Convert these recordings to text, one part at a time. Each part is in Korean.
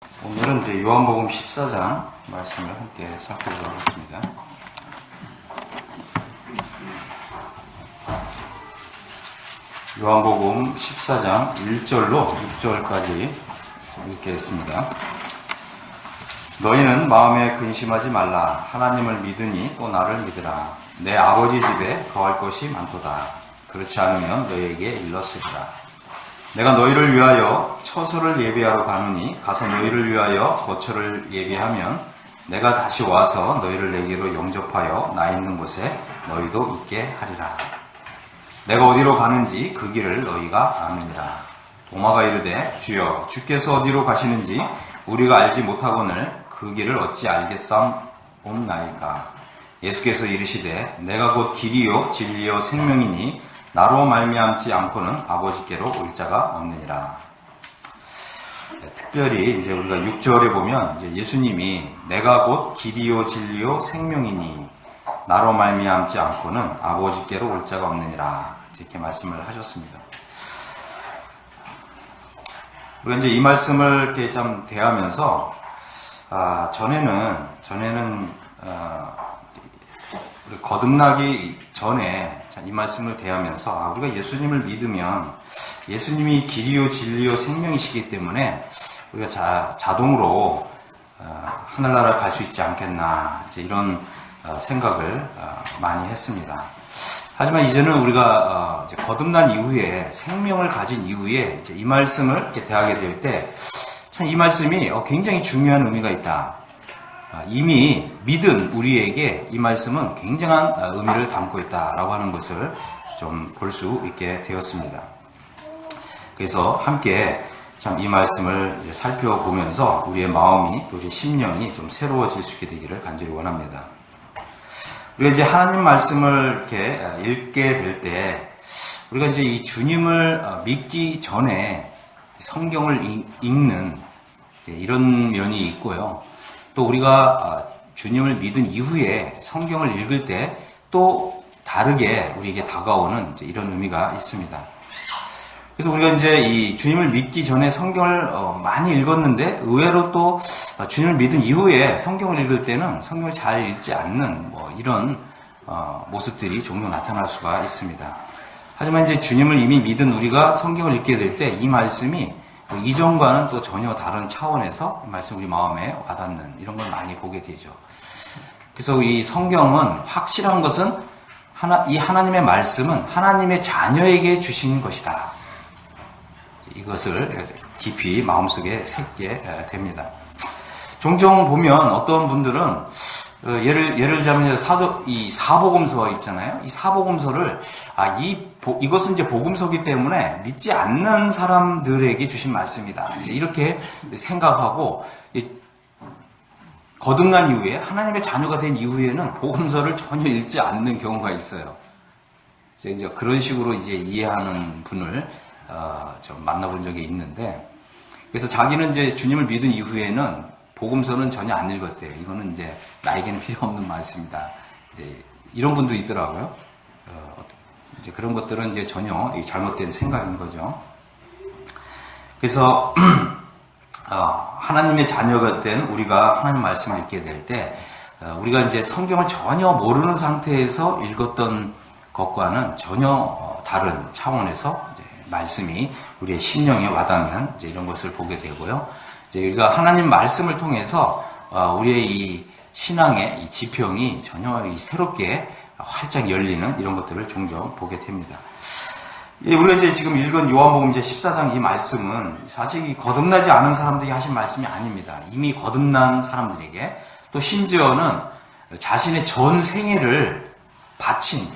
오늘은 이제 요한복음 14장 말씀을 함께 살펴보도록 하겠습니다. 요한복음 14장 1절로 6절까지 읽겠습니다. 너희는 마음에 근심하지 말라. 하나님을 믿으니 또 나를 믿으라. 내 아버지 집에 거할 것이 많도다. 그렇지 않으면 너희에게 일렀으리라. 내가 너희를 위하여 처소를 예비하러 가노니 가서 너희를 위하여 거처를 예비하면 내가 다시 와서 너희를 내게로 영접하여 나 있는 곳에 너희도 있게 하리라. 내가 어디로 가는지 그 길을 너희가 아느니라. 도마가 이르되 주여 주께서 어디로 가시는지 우리가 알지 못하거늘 그 길을 어찌 알겠사옵나이까. 예수께서 이르시되 내가 곧 길이요 진리요 생명이니 나로 말미암지 않고는 아버지께로 올 자가 없느니라. 특별히 이제 우리가 6절에 보면 이제 예수님이 내가 곧 길이요 진리요 생명이니 나로 말미암지 않고는 아버지께로 올 자가 없느니라. 이렇게 말씀을 하셨습니다. 우리가 이제 이 말씀을 이렇게 좀 대하면서 전에는 우리 거듭나기 전에 이 말씀을 대하면서 우리가 예수님을 믿으면 예수님이 길이요 진리요 생명이시기 때문에 우리가 자동으로 하늘나라를 갈 수 있지 않겠나 이제 이런 생각을 많이 했습니다. 하지만 이제는 우리가 이제 거듭난 이후에 생명을 가진 이후에 이제 이 말씀을 이렇게 대하게 될 때 참 이 말씀이 굉장히 중요한 의미가 있다. 이미 믿은 우리에게 이 말씀은 굉장한 의미를 담고 있다라고 하는 것을 좀 볼 수 있게 되었습니다. 그래서 함께 참 이 말씀을 살펴보면서 우리의 마음이 또 우리의 심령이 좀 새로워질 수 있게 되기를 간절히 원합니다. 우리가 이제 하나님 말씀을 이렇게 읽게 될 때 우리가 이제 이 주님을 믿기 전에 성경을 읽는 이런 면이 있고요. 또 우리가 주님을 믿은 이후에 성경을 읽을 때 또 다르게 우리에게 다가오는 이런 의미가 있습니다. 그래서 우리가 이제 이 주님을 믿기 전에 성경을 많이 읽었는데 의외로 또 주님을 믿은 이후에 성경을 읽을 때는 성경을 잘 읽지 않는 이런 모습들이 종종 나타날 수가 있습니다. 하지만 이제 주님을 이미 믿은 우리가 성경을 읽게 될 때 이 말씀이 이전과는 또 전혀 다른 차원에서 이 말씀 우리 마음에 와닿는 이런 걸 많이 보게 되죠. 그래서 이 성경은 확실한 것은 이 하나님의 말씀은 하나님의 자녀에게 주신 것이다. 이것을 깊이 마음속에 새게 됩니다. 종종 보면 어떤 분들은 예를 들자면 이 사복음서 있잖아요. 이 사복음서를 이것은 이제 복음서기 때문에 믿지 않는 사람들에게 주신 말씀이다. 이렇게 생각하고 거듭난 이후에 하나님의 자녀가 된 이후에는 복음서를 전혀 읽지 않는 경우가 있어요. 이제 그런 식으로 이제 이해하는 분을 좀 만나본 적이 있는데, 그래서 자기는 이제 주님을 믿은 이후에는 복음서는 전혀 안 읽었대요. 이거는 이제 나에게는 필요 없는 말씀이다. 이제 이런 분도 있더라고요. 이제 그런 것들은 이제 전혀 잘못된 생각인 거죠. 그래서 하나님의 자녀가 된 우리가 하나님 말씀을 읽게 될 때 우리가 이제 성경을 전혀 모르는 상태에서 읽었던 것과는 전혀 다른 차원에서 이제 말씀이 우리의 심령에 와닿는 이제 이런 것을 보게 되고요. 이제 우리가 하나님 말씀을 통해서 우리의 이 신앙의 이 지평이 전혀 새롭게 활짝 열리는 이런 것들을 종종 보게 됩니다. 우리가 이제 지금 읽은 요한복음 이제 14장 이 말씀은 사실 이 거듭나지 않은 사람들이 하신 말씀이 아닙니다. 이미 거듭난 사람들에게 또 심지어는 자신의 전 생애를 바친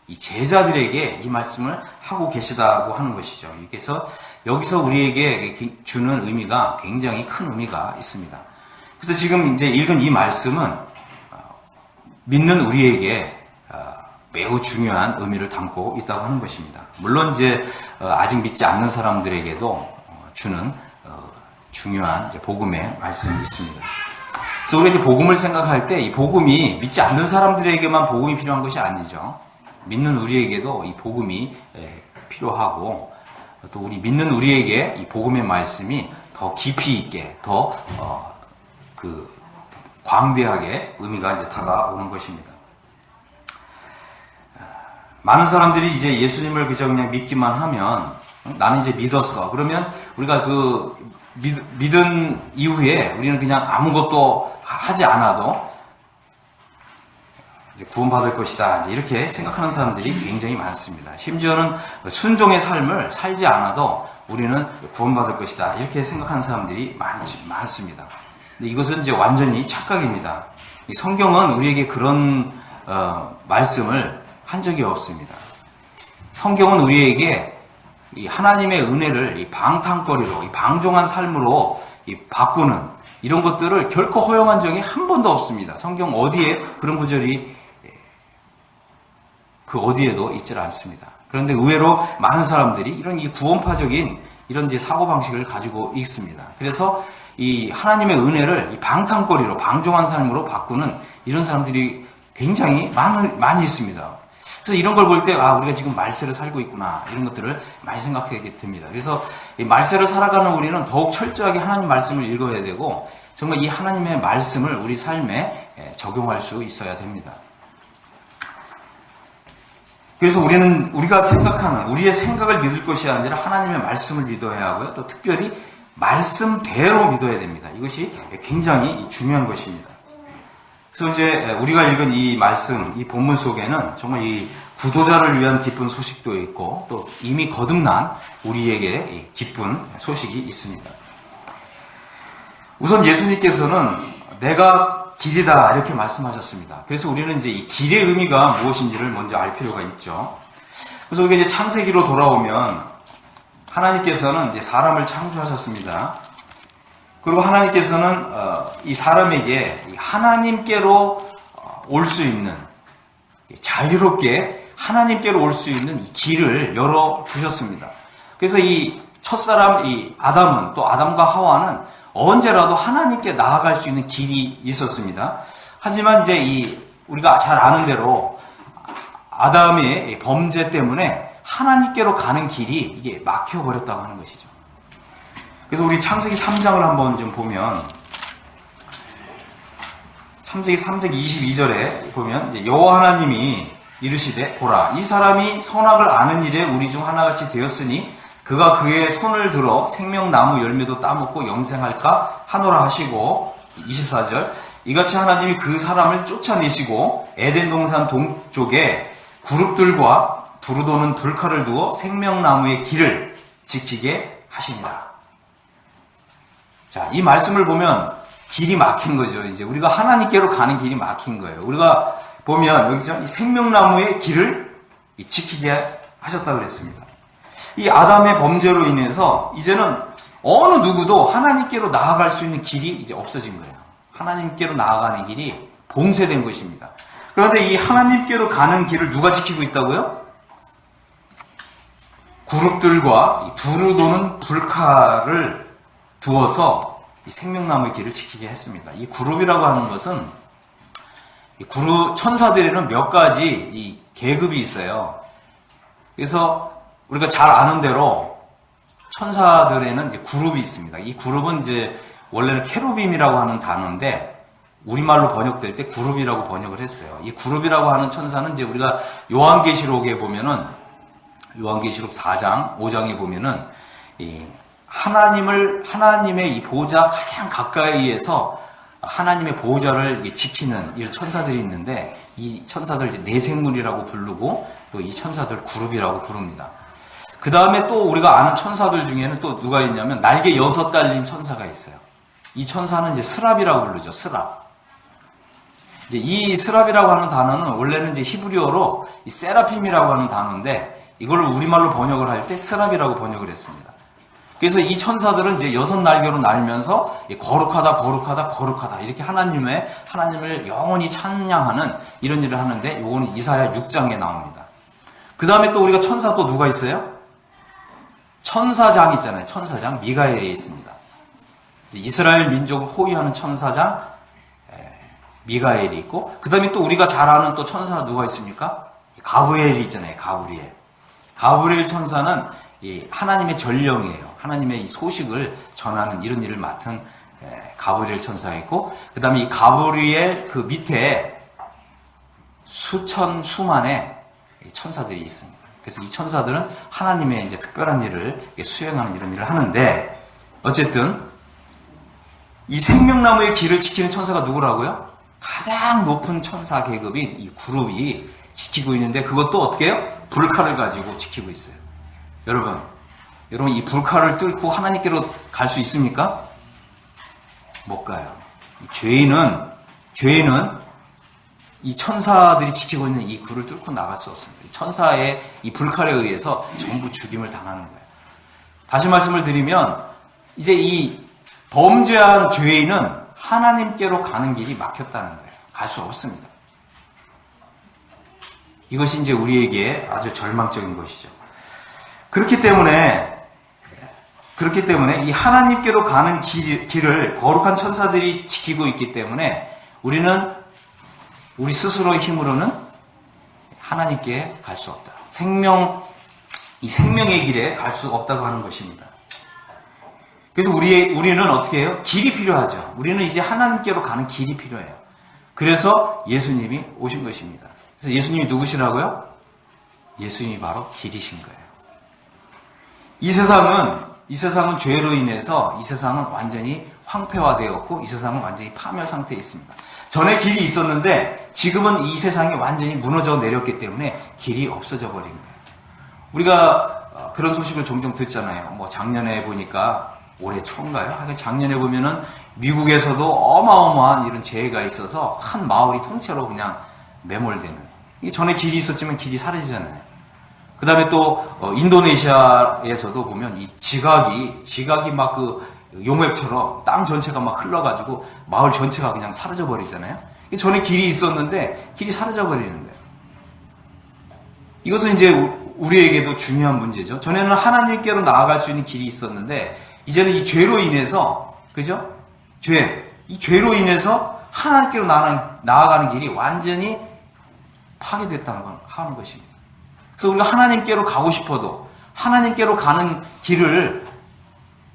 이 제자들에게 이 말씀을 하고 계시다고 하는 것이죠. 그래서 여기서 우리에게 주는 의미가 굉장히 큰 의미가 있습니다. 그래서 지금 이제 읽은 이 말씀은 믿는 우리에게 매우 중요한 의미를 담고 있다고 하는 것입니다. 물론 이제 아직 믿지 않는 사람들에게도 주는 중요한 복음의 말씀이 있습니다. 그래서 우리가 이제 복음을 생각할 때 이 복음이 믿지 않는 사람들에게만 복음이 필요한 것이 아니죠. 믿는 우리에게도 이 복음이 필요하고 또 우리 믿는 우리에게 이 복음의 말씀이 더 더 깊이 있게, 더 광대하게 의미가 이제 다가오는 것입니다. 많은 사람들이 이제 예수님을 그냥 믿기만 하면, 나는 이제 믿었어. 그러면 우리가 믿은 이후에 우리는 그냥 아무것도 하지 않아도 이제 구원받을 것이다. 이제 이렇게 생각하는 사람들이 굉장히 많습니다. 심지어는 순종의 삶을 살지 않아도 우리는 구원받을 것이다. 이렇게 생각하는 사람들이 많습니다. 근데 이것은 이제 완전히 착각입니다. 성경은 우리에게 그런 말씀을 한 적이 없습니다. 성경은 우리에게 이 하나님의 은혜를 이 방탕거리로, 이 방종한 삶으로 바꾸는 이런 것들을 결코 허용한 적이 한 번도 없습니다. 성경 어디에 그런 구절이 그 어디에도 있질 않습니다. 그런데 의외로 많은 사람들이 이런 이 구원파적인 이런 이제 사고방식을 가지고 있습니다. 그래서 이 하나님의 은혜를 이 방탕거리로, 방종한 삶으로 바꾸는 이런 사람들이 굉장히 많이 있습니다. 그래서 이런 걸 볼 때, 우리가 지금 말세를 살고 있구나. 이런 것들을 많이 생각하게 됩니다. 그래서 이 말세를 살아가는 우리는 더욱 철저하게 하나님 말씀을 읽어야 되고, 정말 이 하나님의 말씀을 우리 삶에 적용할 수 있어야 됩니다. 그래서 우리가 생각하는, 우리의 생각을 믿을 것이 아니라 하나님의 말씀을 믿어야 하고요. 또 특별히 말씀대로 믿어야 됩니다. 이것이 굉장히 중요한 것입니다. 그래서 이제 우리가 읽은 이 말씀, 이 본문 속에는 정말 이 구도자를 위한 기쁜 소식도 있고 또 이미 거듭난 우리에게 기쁜 소식이 있습니다. 우선 예수님께서는 내가 길이다 이렇게 말씀하셨습니다. 그래서 우리는 이제 이 길의 의미가 무엇인지를 먼저 알 필요가 있죠. 그래서 우리가 이제 창세기로 돌아오면 하나님께서는 이제 사람을 창조하셨습니다. 그리고 하나님께서는 이 사람에게 하나님께로 올 수 있는, 자유롭게 하나님께로 올 수 있는 이 길을 열어 두셨습니다. 그래서 이 첫사람, 이 아담은, 또 아담과 하와는 언제라도 하나님께 나아갈 수 있는 길이 있었습니다. 하지만 이제 우리가 잘 아는 대로 아담의 범죄 때문에 하나님께로 가는 길이 이게 막혀버렸다고 하는 것이죠. 그래서 우리 창세기 3장을 한번 좀 보면, 창세기 3장 22절에 보면 이제 여호와 하나님이 이르시되 보라 이 사람이 선악을 아는 일에 우리 중 하나같이 되었으니 그가 그의 손을 들어 생명나무 열매도 따먹고 영생할까 하노라 하시고 24절 이같이 하나님이 그 사람을 쫓아내시고 에덴 동산 동쪽에 그룹들과 두루 도는 불칼을 두어 생명나무의 길을 지키게 하시니라. 자, 이 말씀을 보면 길이 막힌 거죠. 이제 우리가 하나님께로 가는 길이 막힌 거예요. 우리가 보면 여기서 이 생명나무의 길을 지키게 하셨다고 그랬습니다. 이 아담의 범죄로 인해서 이제는 어느 누구도 하나님께로 나아갈 수 있는 길이 이제 없어진 거예요. 하나님께로 나아가는 길이 봉쇄된 것입니다. 그런데 이 하나님께로 가는 길을 누가 지키고 있다고요? 그룹들과 두루 도는 불칼을 두어서 이 생명나무의 길을 지키게 했습니다. 이 그룹이라고 하는 것은 천사들에는 몇 가지 이 계급이 있어요. 그래서 우리가 잘 아는 대로 천사들에는 이제 그룹이 있습니다. 이 그룹은 이제 원래는 케루빔이라고 하는 단어인데 우리말로 번역될 때 그룹이라고 번역을 했어요. 이 그룹이라고 하는 천사는 이제 우리가 요한계시록에 보면은 요한계시록 4장, 5장에 보면은 하나님의 이 보호자 가장 가까이에서 하나님의 보호자를 지키는 이 천사들이 있는데 이 천사들 이제 내생물이라고 부르고 또 이 천사들 그룹이라고 부릅니다. 그 다음에 또 우리가 아는 천사들 중에는 또 누가 있냐면 날개 6 달린 천사가 있어요. 이 천사는 이제 스랍이라고 부르죠. 스랍. 이제 이 스랍이라고 하는 단어는 원래는 이제 히브리어로 이 세라핌이라고 하는 단어인데 이걸 우리말로 번역을 할 때 스랍이라고 번역을 했습니다. 그래서 이 천사들은 이제 6날개로 날면서 거룩하다, 거룩하다, 거룩하다 이렇게 하나님을 영원히 찬양하는 이런 일을 하는데 이거는 이사야 6장에 나옵니다. 그 다음에 또 우리가 천사 또 누가 있어요? 천사장 있잖아요. 천사장 미가엘이 있습니다. 이스라엘 민족을 호위하는 천사장 미가엘이 있고 그 다음에 또 우리가 잘 아는 또 천사 누가 있습니까? 가브리엘이 있잖아요. 가브리엘 천사는 이 하나님의 전령이에요. 하나님의 이 소식을 전하는 이런 일을 맡은 가브리엘 천사가 있고, 그 다음에 이 가브리엘 그 밑에 수만의 천사들이 있습니다. 그래서 이 천사들은 하나님의 이제 특별한 일을 수행하는 이런 일을 하는데, 어쨌든 이 생명나무의 길을 지키는 천사가 누구라고요? 가장 높은 천사 계급인 이 그룹이 지키고 있는데, 그것도 어떻게 해요? 불칼을 가지고 지키고 있어요. 여러분 이 불칼을 뚫고 하나님께로 갈 수 있습니까? 못 가요. 죄인은 이 천사들이 지키고 있는 이 굴을 뚫고 나갈 수 없습니다. 이 천사의 이 불칼에 의해서 전부 죽임을 당하는 거예요. 다시 말씀을 드리면, 이제 이 범죄한 죄인은 하나님께로 가는 길이 막혔다는 거예요. 갈 수 없습니다. 이것이 이제 우리에게 아주 절망적인 것이죠. 그렇기 때문에 이 하나님께로 가는 길을 거룩한 천사들이 지키고 있기 때문에 우리는 우리 스스로의 힘으로는 하나님께 갈 수 없다. 이 생명의 길에 갈 수 없다고 하는 것입니다. 그래서 우리는 어떻게 해요? 길이 필요하죠. 우리는 이제 하나님께로 가는 길이 필요해요. 그래서 예수님이 오신 것입니다. 그래서 예수님이 누구시라고요? 예수님이 바로 길이신 거예요. 이 세상은 죄로 인해서 이 세상은 완전히 황폐화되었고, 이 세상은 완전히 파멸 상태에 있습니다. 전에 길이 있었는데 지금은 이 세상이 완전히 무너져 내렸기 때문에 길이 없어져 버린 거예요. 우리가 그런 소식을 종종 듣잖아요. 뭐 작년에 보니까, 올해 초인가요? 작년에 보면은 미국에서도 어마어마한 이런 재해가 있어서 한 마을이 통째로 그냥 매몰되는. 이게 전에 길이 있었지만 길이 사라지잖아요. 그 다음에 또 인도네시아에서도 보면 이 지각이 막 그 용획처럼 땅 전체가 막 흘러가지고 마을 전체가 그냥 사라져 버리잖아요. 전에 길이 있었는데 길이 사라져 버리는 거예요. 이것은 이제 우리에게도 중요한 문제죠. 전에는 하나님께로 나아갈 수 있는 길이 있었는데, 이제는 이 죄로 인해서, 그죠? 이 죄로 인해서 하나님께로 나아가는 길이 완전히 파괴됐다는 걸 하는 것입니다. 그래서 우리가 하나님께로 가고 싶어도 하나님께로 가는 길을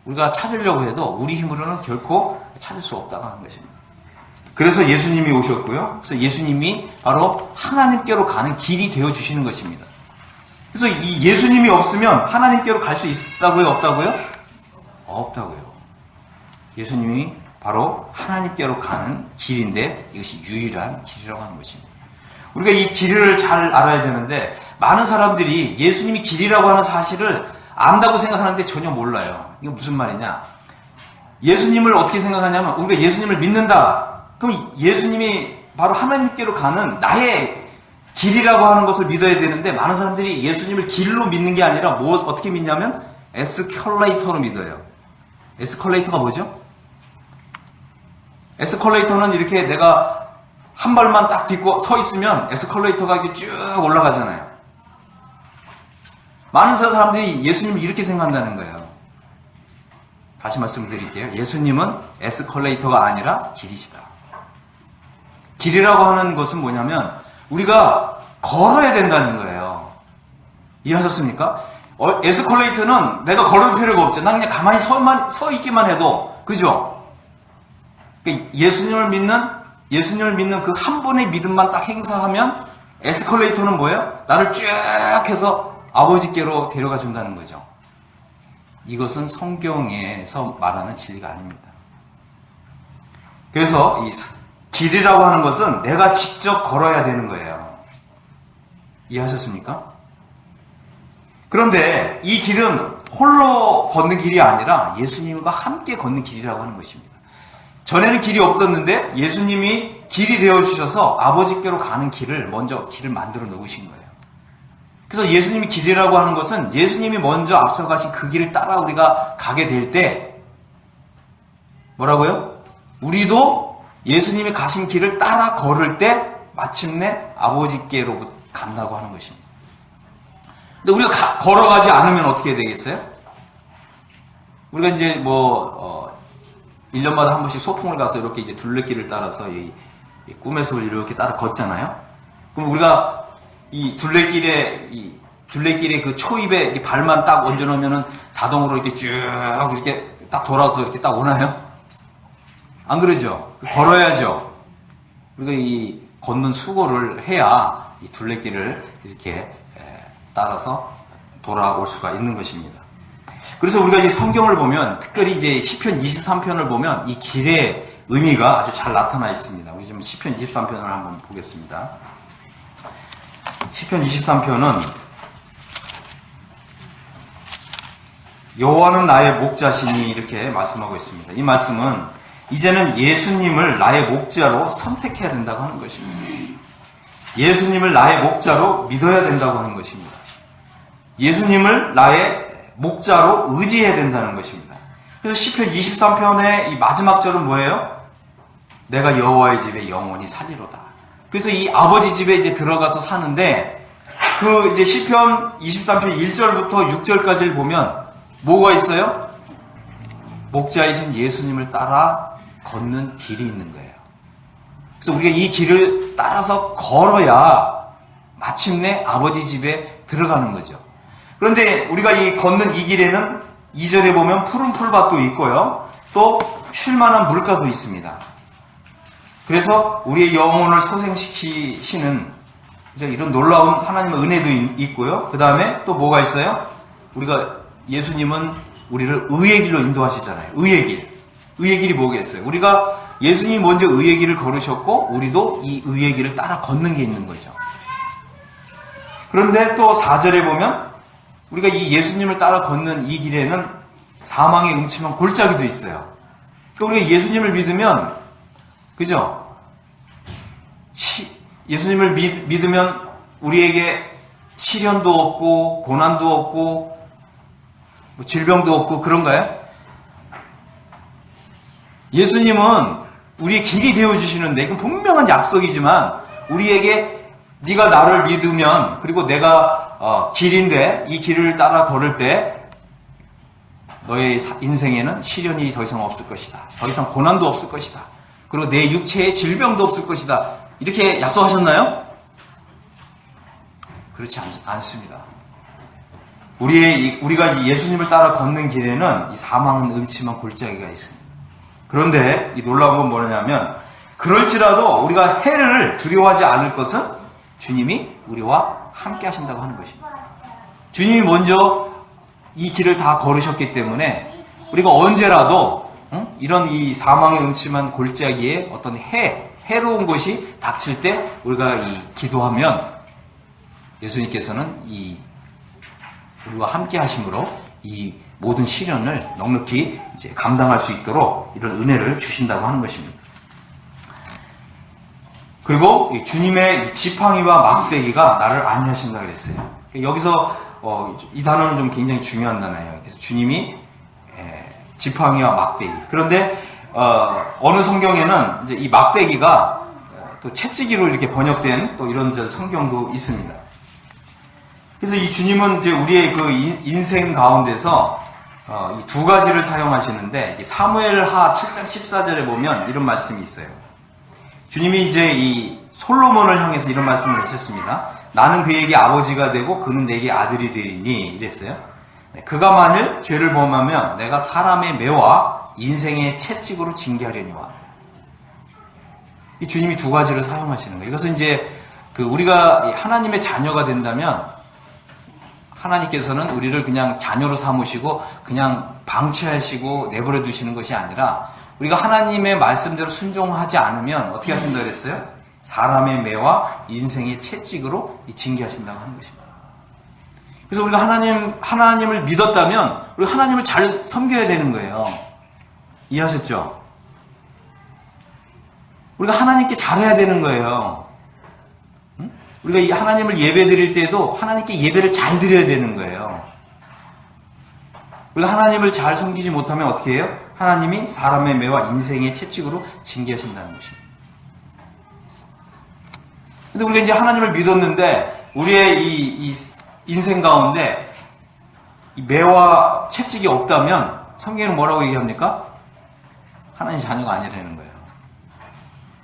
우리가 찾으려고 해도 우리 힘으로는 결코 찾을 수 없다고 하는 것입니다. 그래서 예수님이 오셨고요. 그래서 예수님이 바로 하나님께로 가는 길이 되어주시는 것입니다. 그래서 이 예수님이 없으면 하나님께로 갈 수 있다고요? 없다고요? 없다고요. 예수님이 바로 하나님께로 가는 길인데, 이것이 유일한 길이라고 하는 것입니다. 우리가 이 길을 잘 알아야 되는데, 많은 사람들이 예수님이 길이라고 하는 사실을 안다고 생각하는데 전혀 몰라요. 이게 무슨 말이냐? 예수님을 어떻게 생각하냐면, 우리가 예수님을 믿는다. 그럼 예수님이 바로 하나님께로 가는 나의 길이라고 하는 것을 믿어야 되는데, 많은 사람들이 예수님을 길로 믿는 게 아니라 어떻게 믿냐면 에스컬레이터로 믿어요. 에스컬레이터가 뭐죠? 에스컬레이터는 이렇게 내가 한 발만 딱 딛고 서 있으면 에스컬레이터가 이렇게 쭉 올라가잖아요. 많은 사람들이 예수님을 이렇게 생각한다는 거예요. 다시 말씀을 드릴게요. 예수님은 에스컬레이터가 아니라 길이시다. 길이라고 하는 것은 뭐냐면 우리가 걸어야 된다는 거예요. 이해하셨습니까? 에스컬레이터는 내가 걸을 필요가 없죠. 난 그냥 가만히 서 있기만 해도, 그죠? 예수님을 믿는 그 한 번의 믿음만 딱 행사하면 에스컬레이터는 뭐예요? 나를 쭉 해서 아버지께로 데려가 준다는 거죠. 이것은 성경에서 말하는 진리가 아닙니다. 그래서 이 길이라고 하는 것은 내가 직접 걸어야 되는 거예요. 이해하셨습니까? 그런데 이 길은 홀로 걷는 길이 아니라 예수님과 함께 걷는 길이라고 하는 것입니다. 전에는 길이 없었는데 예수님이 길이 되어주셔서 아버지께로 가는 길을 만들어 놓으신 거예요. 그래서 예수님이 길이라고 하는 것은 예수님이 먼저 앞서가신 그 길을 따라 우리가 가게 될 때, 뭐라고요? 우리도 예수님이 가신 길을 따라 걸을 때 마침내 아버지께로 간다고 하는 것입니다. 근데 우리가 걸어가지 않으면 어떻게 되겠어요? 우리가 이제 1년마다 한 번씩 소풍을 가서 이렇게 이제 둘레길을 따라서 이 꿈에서 이렇게 따라 걷잖아요. 그럼 우리가 이 둘레길에 그 초입에 발만 딱 얹어놓으면은 자동으로 이렇게 쭉 이렇게 딱 돌아서 이렇게 딱 오나요? 안 그러죠? 걸어야죠. 우리가 이 걷는 수고를 해야 이 둘레길을 이렇게 따라서 돌아올 수가 있는 것입니다. 그래서 우리가 이 성경을 보면, 특별히 이제 시편 23편을 보면 이 길의 의미가 아주 잘 나타나 있습니다. 우리 지금 시편 23편을 한번 보겠습니다. 시편 23편은 여호와는 나의 목자시니 이렇게 말씀하고 있습니다. 이 말씀은 이제는 예수님을 나의 목자로 선택해야 된다고 하는 것입니다. 예수님을 나의 목자로 믿어야 된다고 하는 것입니다. 예수님을 나의 목자로 의지해야 된다는 것입니다. 그래서 시편 23편의 이 마지막 절은 뭐예요? 내가 여호와의 집에 영원히 살리로다. 그래서 이 아버지 집에 이제 들어가서 사는데, 그 이제 시편 23편 1절부터 6절까지를 보면 뭐가 있어요? 목자이신 예수님을 따라 걷는 길이 있는 거예요. 그래서 우리가 이 길을 따라서 걸어야 마침내 아버지 집에 들어가는 거죠. 그런데 우리가 이 걷는 이 길에는 2절에 보면 푸른 풀밭도 있고요. 또 쉴만한 물가도 있습니다. 그래서 우리의 영혼을 소생시키시는 이런 놀라운 하나님의 은혜도 있고요. 그 다음에 또 뭐가 있어요? 우리가 예수님은 우리를 의의 길로 인도하시잖아요. 의의 길. 의의 길이 뭐겠어요? 우리가 예수님이 먼저 의의 길을 걸으셨고 우리도 이 의의 길을 따라 걷는 게 있는 거죠. 그런데 또 4절에 보면 우리가 이 예수님을 따라 걷는 이 길에는 사망의 음침한 골짜기도 있어요. 그러니까 우리가 예수님을 믿으면, 그죠? 예수님을 믿으면 우리에게 시련도 없고 고난도 없고 질병도 없고 그런가요? 예수님은 우리의 길이 되어주시는데, 이건 분명한 약속이지만 우리에게 네가 나를 믿으면, 그리고 내가 길인데 이 길을 따라 걸을 때 너의 인생에는 시련이 더 이상 없을 것이다. 더 이상 고난도 없을 것이다. 그리고 내 육체에 질병도 없을 것이다. 이렇게 약속하셨나요? 그렇지 않습니다. 우리가 예수님을 따라 걷는 길에는 이 사망은 음침한 골짜기가 있습니다. 그런데 이 놀라운 건 뭐냐면, 그럴지라도 우리가 해를 두려워하지 않을 것은 주님이 우리와 함께 하신다고 하는 것입니다. 주님이 먼저 이 길을 다 걸으셨기 때문에 우리가 언제라도 이런 이 사망의 음침한 골짜기에 어떤 해로운 것이 닥칠 때 우리가 기도하면 예수님께서는 우리와 함께 하심으로 이 모든 시련을 넉넉히 이제 감당할 수 있도록 이런 은혜를 주신다고 하는 것입니다. 그리고 주님의 지팡이와 막대기가 나를 안위하신다 그랬어요. 여기서 이 단어는 좀 굉장히 중요한 단어예요. 그래서 주님이 지팡이와 막대기. 그런데 어느 성경에는 이제 이 막대기가 또 채찍이로 이렇게 번역된 또 이런 성경도 있습니다. 그래서 이 주님은 이제 우리의 그 인생 가운데서 이 두 가지를 사용하시는데, 사무엘하 7장 14절에 보면 이런 말씀이 있어요. 주님이 이제 이 솔로몬을 향해서 이런 말씀을 하셨습니다. 나는 그에게 아버지가 되고 그는 내게 아들이 되리니 이랬어요. 그가 만일 죄를 범하면 내가 사람의 매와 인생의 채찍으로 징계하려니와. 이 주님이 두 가지를 사용하시는 거예요. 이것은 이제 우리가 하나님의 자녀가 된다면 하나님께서는 우리를 그냥 자녀로 삼으시고 그냥 방치하시고 내버려 두시는 것이 아니라, 우리가 하나님의 말씀대로 순종하지 않으면 어떻게 하신다고 그랬어요? 사람의 매와 인생의 채찍으로 징계하신다고 하는 것입니다. 그래서 우리가 하나님을 믿었다면 우리가 하나님을 잘 섬겨야 되는 거예요. 이해하셨죠? 우리가 하나님께 잘해야 되는 거예요. 우리가 이 하나님을 예배 드릴 때도 하나님께 예배를 잘 드려야 되는 거예요. 우리가 하나님을 잘 섬기지 못하면 어떻게 해요? 하나님이 사람의 매와 인생의 채찍으로 징계하신다는 것입니다. 근데 우리가 이제 하나님을 믿었는데 우리의 이 인생 가운데 이 매와 채찍이 없다면 성경은 뭐라고 얘기합니까? 하나님 자녀가 아니라는 거예요.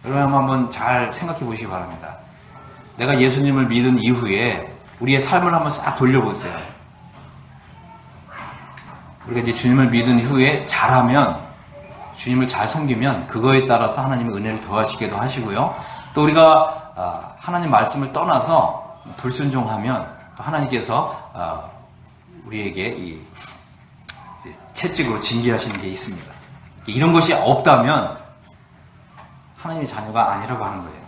여러분 한번 잘 생각해 보시기 바랍니다. 내가 예수님을 믿은 이후에 우리의 삶을 한번 싹 돌려보세요. 우리가 이제 주님을 믿은 후에 잘하면, 주님을 잘 섬기면 그거에 따라서 하나님의 은혜를 더하시기도 하시고요. 또 우리가 하나님 말씀을 떠나서 불순종하면 하나님께서 우리에게 채찍으로 징계하시는 게 있습니다. 이런 것이 없다면 하나님의 자녀가 아니라고 하는 거예요.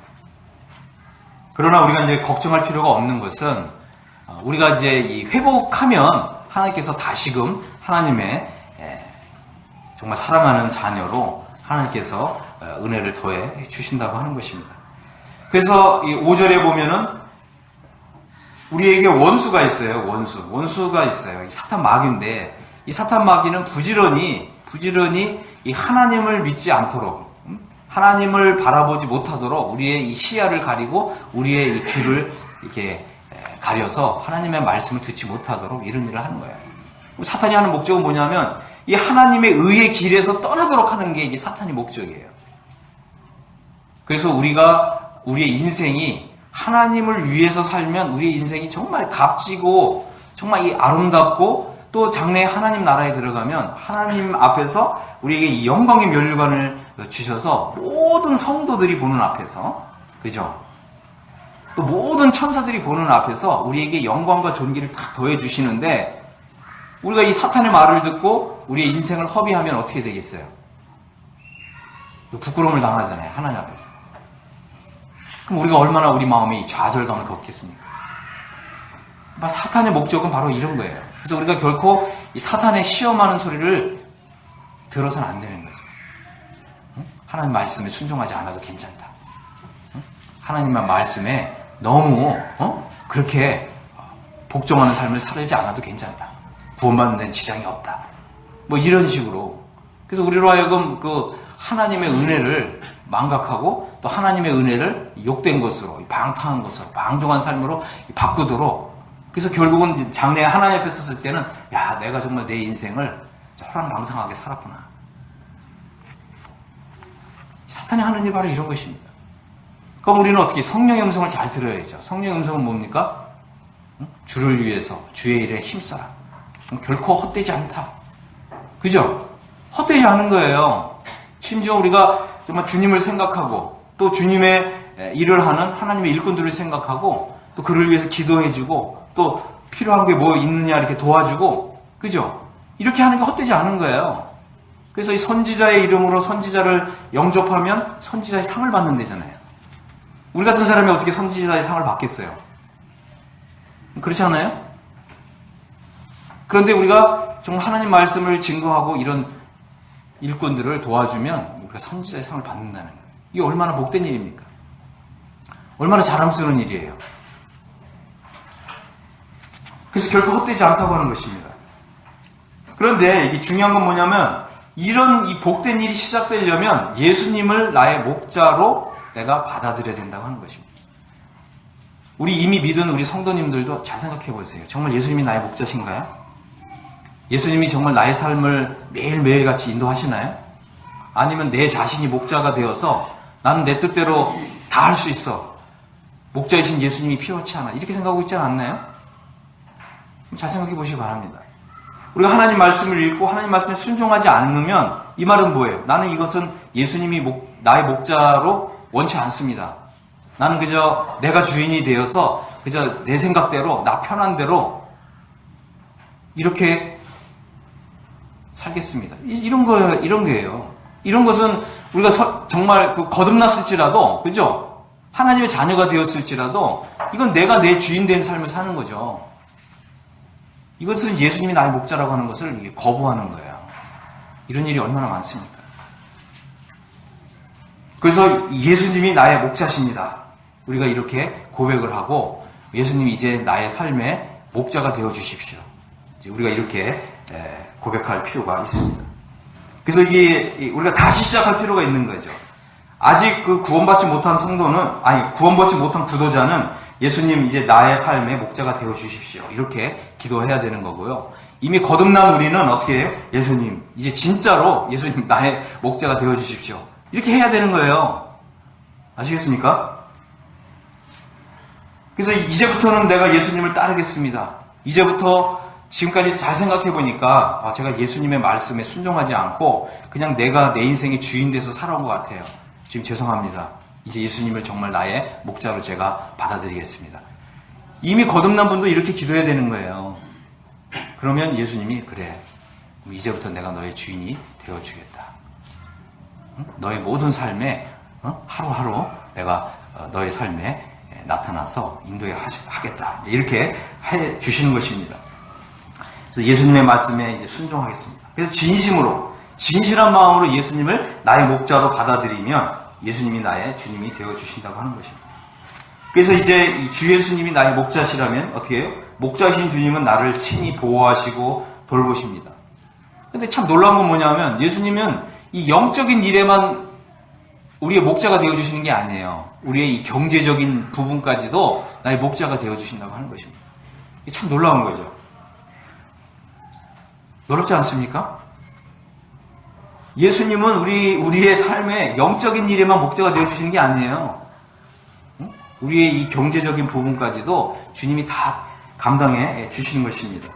그러나 우리가 이제 걱정할 필요가 없는 것은 우리가 이제 회복하면 하나님께서 다시금 하나님의 정말 사랑하는 자녀로 하나님께서 은혜를 더해 주신다고 하는 것입니다. 그래서 이 5절에 보면은 우리에게 원수가 있어요. 원수가 있어요. 이 사탄 마귀인데, 이 사탄 마귀는 부지런히 이 하나님을 믿지 않도록, 하나님을 바라보지 못하도록 우리의 이 시야를 가리고 우리의 이 귀를 이렇게 가려서 하나님의 말씀을 듣지 못하도록 이런 일을 하는 거예요. 사탄이 하는 목적은 뭐냐면 이 하나님의 의의 길에서 떠나도록 하는 게 이게 사탄의 목적이에요. 그래서 우리의 인생이 하나님을 위해서 살면 우리의 인생이 정말 값지고 정말 이 아름답고, 또 장래에 하나님 나라에 들어가면 하나님 앞에서 우리에게 이 영광의 면류관을 주셔서 모든 성도들이 보는 앞에서, 그죠? 또 모든 천사들이 보는 앞에서 우리에게 영광과 존귀를 다 더해 주시는데, 우리가 이 사탄의 말을 듣고 우리의 인생을 허비하면 어떻게 되겠어요? 부끄러움을 당하잖아요, 하나님 앞에서. 그럼 우리가 얼마나 우리 마음에 이 좌절감을 겪겠습니까? 사탄의 목적은 바로 이런 거예요. 그래서 우리가 결코 이 사탄의 시험하는 소리를 들어서는 안 되는 거죠. 하나님 말씀에 순종하지 않아도 괜찮다. 하나님의 말씀에 너무 그렇게 복종하는 삶을 살지 않아도 괜찮다. 구원받는 데는 지장이 없다. 뭐 이런 식으로. 그래서 우리로 하여금 그 하나님의 은혜를 망각하고 또 하나님의 은혜를 욕된 것으로, 방탕한 것으로, 방종한 삶으로 바꾸도록. 그래서 결국은 장래에 하나님 앞에 섰을 때는, 야, 내가 정말 내 인생을 호랑방탕하게 살았구나. 사탄이 하는 일 바로 이런 것입니다. 그럼 우리는 어떻게 성령의 음성을 잘 들어야죠. 성령의 음성은 뭡니까? 주를 위해서 주의 일에 힘써라. 결코 헛되지 않다. 그죠? 헛되지 않은 거예요. 심지어 우리가 정말 주님을 생각하고 또 주님의 일을 하는 하나님의 일꾼들을 생각하고 또 그를 위해서 기도해주고 또 필요한 게 뭐 있느냐 이렇게 도와주고, 그죠? 이렇게 하는 게 헛되지 않은 거예요. 그래서 이 선지자의 이름으로 선지자를 영접하면 선지자의 상을 받는 데잖아요. 우리 같은 사람이 어떻게 선지자의 상을 받겠어요? 그렇지 않아요? 그런데 우리가 정말 하나님 말씀을 증거하고 이런 일꾼들을 도와주면 우리가 선지자의 상을 받는다는 거예요. 이게 얼마나 복된 일입니까? 얼마나 자랑스러운 일이에요. 그래서 결코 헛되지 않다고 하는 것입니다. 그런데 이게 중요한 건 뭐냐면, 이런 이 복된 일이 시작되려면 예수님을 나의 목자로 내가 받아들여야 된다고 하는 것입니다. 우리 이미 믿은 우리 성도님들도 잘 생각해 보세요. 정말 예수님이 나의 목자신가요? 예수님이 정말 나의 삶을 매일매일 같이 인도하시나요? 아니면 내 자신이 목자가 되어서 나는 내 뜻대로 다 할 수 있어, 목자이신 예수님이 필요치 않아, 이렇게 생각하고 있지 않나요? 잘 생각해 보시기 바랍니다. 우리가 하나님 말씀을 읽고 하나님 말씀에 순종하지 않으면 이 말은 뭐예요? 나는 이것은 예수님이 나의 목자로 원치 않습니다. 나는 그저 내가 주인이 되어서 그저 내 생각대로, 나 편한 대로 이렇게 살겠습니다. 이런 거예요. 이런 것은 우리가 정말 거듭났을지라도, 그죠? 하나님의 자녀가 되었을지라도 이건 내가 내 주인 된 삶을 사는 거죠. 이것은 예수님이 나의 목자라고 하는 것을 거부하는 거예요. 이런 일이 얼마나 많습니까? 그래서 예수님이 나의 목자십니다. 우리가 이렇게 고백을 하고, 예수님이 이제 나의 삶의 목자가 되어 주십시오. 우리가 이렇게 고백할 필요가 있습니다. 그래서 이게 우리가 다시 시작할 필요가 있는 거죠. 아직 구원받지 못한 구원받지 못한 구도자는 예수님 이제 나의 삶의 목자가 되어 주십시오, 이렇게 기도해야 되는 거고요. 이미 거듭난 우리는 어떻게 해요? 예수님, 이제 진짜로 예수님 나의 목자가 되어 주십시오, 이렇게 해야 되는 거예요. 아시겠습니까? 그래서 이제부터는 내가 예수님을 따르겠습니다. 이제부터 지금까지 잘 생각해 보니까 제가 예수님의 말씀에 순종하지 않고 그냥 내가 내 인생의 주인 돼서 살아온 것 같아요. 지금 죄송합니다. 이제 예수님을 정말 나의 목자로 제가 받아들이겠습니다. 이미 거듭난 분도 이렇게 기도해야 되는 거예요. 그러면 예수님이 그래, 이제부터 내가 너의 주인이 되어주겠다. 너의 모든 삶에 하루하루 내가 너의 삶에 나타나서 인도하겠다. 이렇게 해 주시는 것입니다. 그래서 예수님의 말씀에 이제 순종하겠습니다. 그래서 진실한 마음으로 예수님을 나의 목자로 받아들이면 예수님이 나의 주님이 되어주신다고 하는 것입니다. 그래서 이제 주 예수님이 나의 목자시라면 어떻게 해요? 목자신 주님은 나를 친히 보호하시고 돌보십니다. 근데 참 놀라운 건 뭐냐면 예수님은 이 영적인 일에만 우리의 목자가 되어주시는 게 아니에요. 우리의 이 경제적인 부분까지도 나의 목자가 되어주신다고 하는 것입니다. 이게 참 놀라운 거죠. 놀랍지 않습니까? 예수님은 우리의 삶에 영적인 일에만 목자가 되어주시는 게 아니에요. 우리의 이 경제적인 부분까지도 주님이 다 감당해 주시는 것입니다.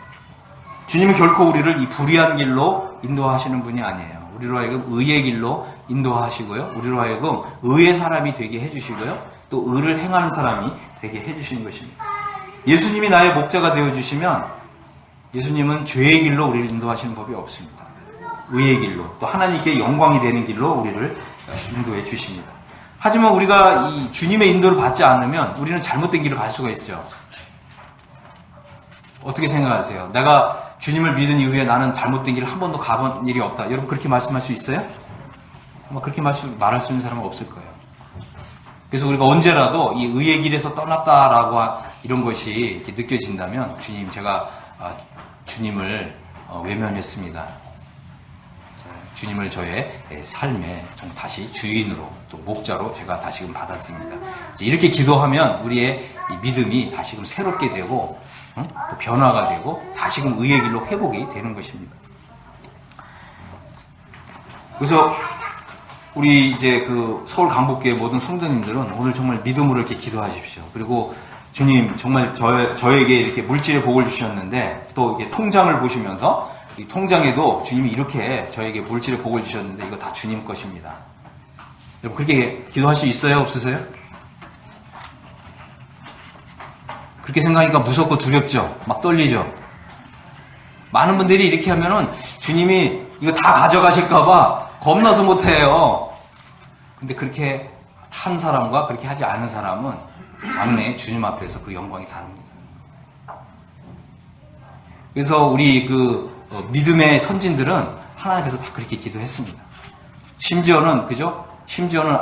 주님은 결코 우리를 이 불의한 길로 인도하시는 분이 아니에요. 우리로 하여금 의의 길로 인도하시고요. 우리로 하여금 의의 사람이 되게 해주시고요. 또 의를 행하는 사람이 되게 해주시는 것입니다. 예수님이 나의 목자가 되어주시면 예수님은 죄의 길로 우리를 인도하시는 법이 없습니다. 의의 길로, 또 하나님께 영광이 되는 길로 우리를 인도해 주십니다. 하지만 우리가 이 주님의 인도를 받지 않으면 우리는 잘못된 길을 갈 수가 있죠. 어떻게 생각하세요? 내가 주님을 믿은 이후에 나는 잘못된 길을 한 번도 가본 일이 없다. 여러분 그렇게 말씀할 수 있어요? 아마 그렇게 말할 수 있는 사람은 없을 거예요. 그래서 우리가 언제라도 이 의의 길에서 떠났다라고 이런 것이 이렇게 느껴진다면 주님, 제가 주님을 외면했습니다. 주님을 저의 삶에 좀 다시 주인으로 또 목자로 제가 다시금 받아들입니다. 이렇게 기도하면 우리의 믿음이 다시금 새롭게 되고 또 변화가 되고 다시금 의의 길로 회복이 되는 것입니다. 그래서 우리 이제 그 서울 강북교회 모든 성도님들은 오늘 정말 믿음으로 이렇게 기도하십시오. 그리고 주님 정말 저에게 이렇게 물질의 복을 주셨는데 또 이게 통장을 보시면서 이 통장에도 주님이 이렇게 저에게 물질의 복을 주셨는데 이거 다 주님 것입니다. 여러분 그렇게 기도할 수 있어요? 없으세요? 그렇게 생각하니까 무섭고 두렵죠? 막 떨리죠? 많은 분들이 이렇게 하면은 주님이 이거 다 가져가실까봐 겁나서 못해요. 근데 그렇게 한 사람과 그렇게 하지 않은 사람은 장래에 주님 앞에서 그 영광이 다릅니다. 그래서 우리 믿음의 선진들은 하나님께서 다 그렇게 기도했습니다. 심지어는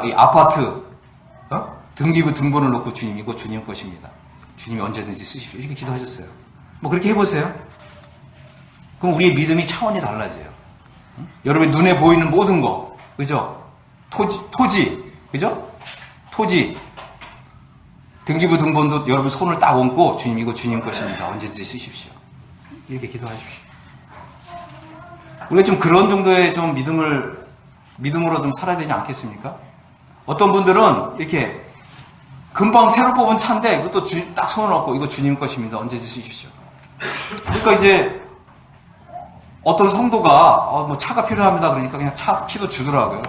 이 아파트 등기부 등본을 놓고 주님 이거 주님 것입니다. 주님이 언제든지 쓰십시오. 이렇게 기도하셨어요. 뭐 그렇게 해보세요. 그럼 우리의 믿음이 차원이 달라져요. 여러분의 눈에 보이는 모든 거, 그죠? 토지, 그죠? 토지, 등기부 등본도 여러분 손을 딱 얹고 주님 이거 주님 것입니다. 언제든지 쓰십시오. 이렇게 기도하십시오. 우리가 좀 그런 정도의 좀 믿음으로 좀 살아야 되지 않겠습니까? 어떤 분들은 이렇게 금방 새로 뽑은 차인데 이것도 딱 손을 얹고 이거 주님 것입니다. 언제든지 쓰십시오. 그러니까 이제 어떤 성도가 뭐 차가 필요합니다. 그러니까 그냥 차 키도 주더라고요.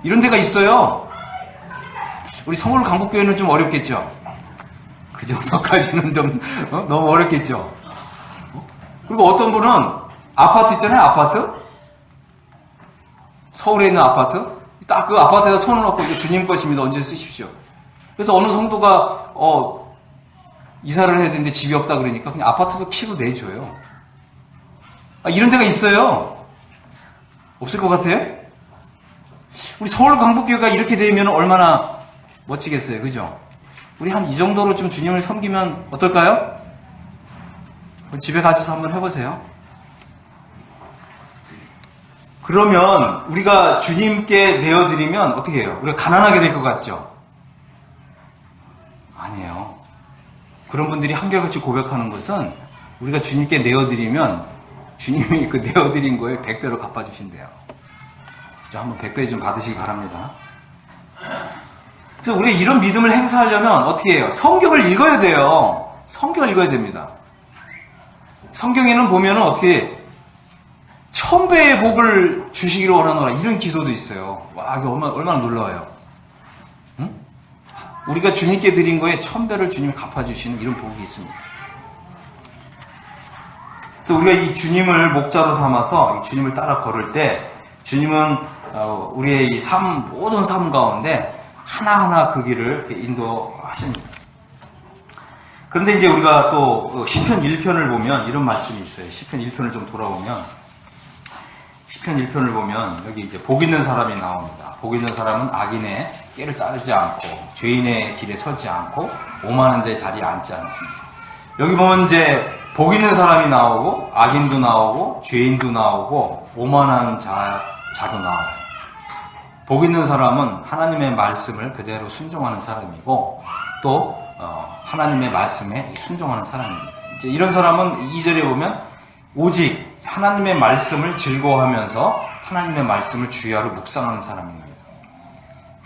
이런 데가 있어요. 우리 서울 강북교회는 좀 어렵겠죠. 그 정도까지는 좀 너무 어렵겠죠. 그리고 어떤 분은 아파트 있잖아요. 아파트. 서울에 있는 아파트. 딱 그 아파트에다 손을 얹고 이거 주님 것입니다. 언제 쓰십시오. 그래서 어느 성도가 이사를 해야 되는데 집이 없다 그러니까 그냥 아파트에서 키로 내줘요. 이런 데가 있어요. 없을 것 같아요? 우리 서울 강북교회가 이렇게 되면 얼마나 멋지겠어요. 그죠? 우리 한 이 정도로 좀 주님을 섬기면 어떨까요? 집에 가셔서 한번 해보세요. 그러면 우리가 주님께 내어드리면 어떻게 해요? 우리가 가난하게 될 것 같죠? 아니에요. 그런 분들이 한결같이 고백하는 것은 우리가 주님께 내어드리면 주님이 그 내어드린 거에 100배로 갚아주신대요. 한번 100배 좀 받으시기 바랍니다. 그래서 우리가 이런 믿음을 행사하려면 어떻게 해요? 성경을 읽어야 돼요. 성경을 읽어야 됩니다. 성경에는 보면은 어떻게 1000배의 복을 주시기를 원하노라 이런 기도도 있어요. 와, 이거 얼마나 놀라워요. 응? 우리가 주님께 드린 거에 1000배를 주님이 갚아주시는 이런 복이 있습니다. 그래서 우리가 이 주님을 목자로 삼아서 이 주님을 따라 걸을 때 주님은 우리의 이 모든 삶 가운데 하나하나 그 길을 인도하십니다. 그런데 이제 우리가 또 시편 1편을 보면 이런 말씀이 있어요. 시편 1편을 좀 돌아보면 시편 1편을 보면 여기 이제 복 있는 사람이 나옵니다. 복 있는 사람은 악인의 꾀를 따르지 않고 죄인의 길에 서지 않고 오만한 자의 자리에 앉지 않습니다. 여기 보면 이제 복 있는 사람이 나오고 악인도 나오고 죄인도 나오고 오만한 자도 나와요. 복 있는 사람은 하나님의 말씀을 그대로 순종하는 사람이고 또 하나님의 말씀에 순종하는 사람입니다. 이제 이런 사람은 2절에 보면 오직 하나님의 말씀을 즐거워하면서 하나님의 말씀을 주야로 묵상하는 사람입니다.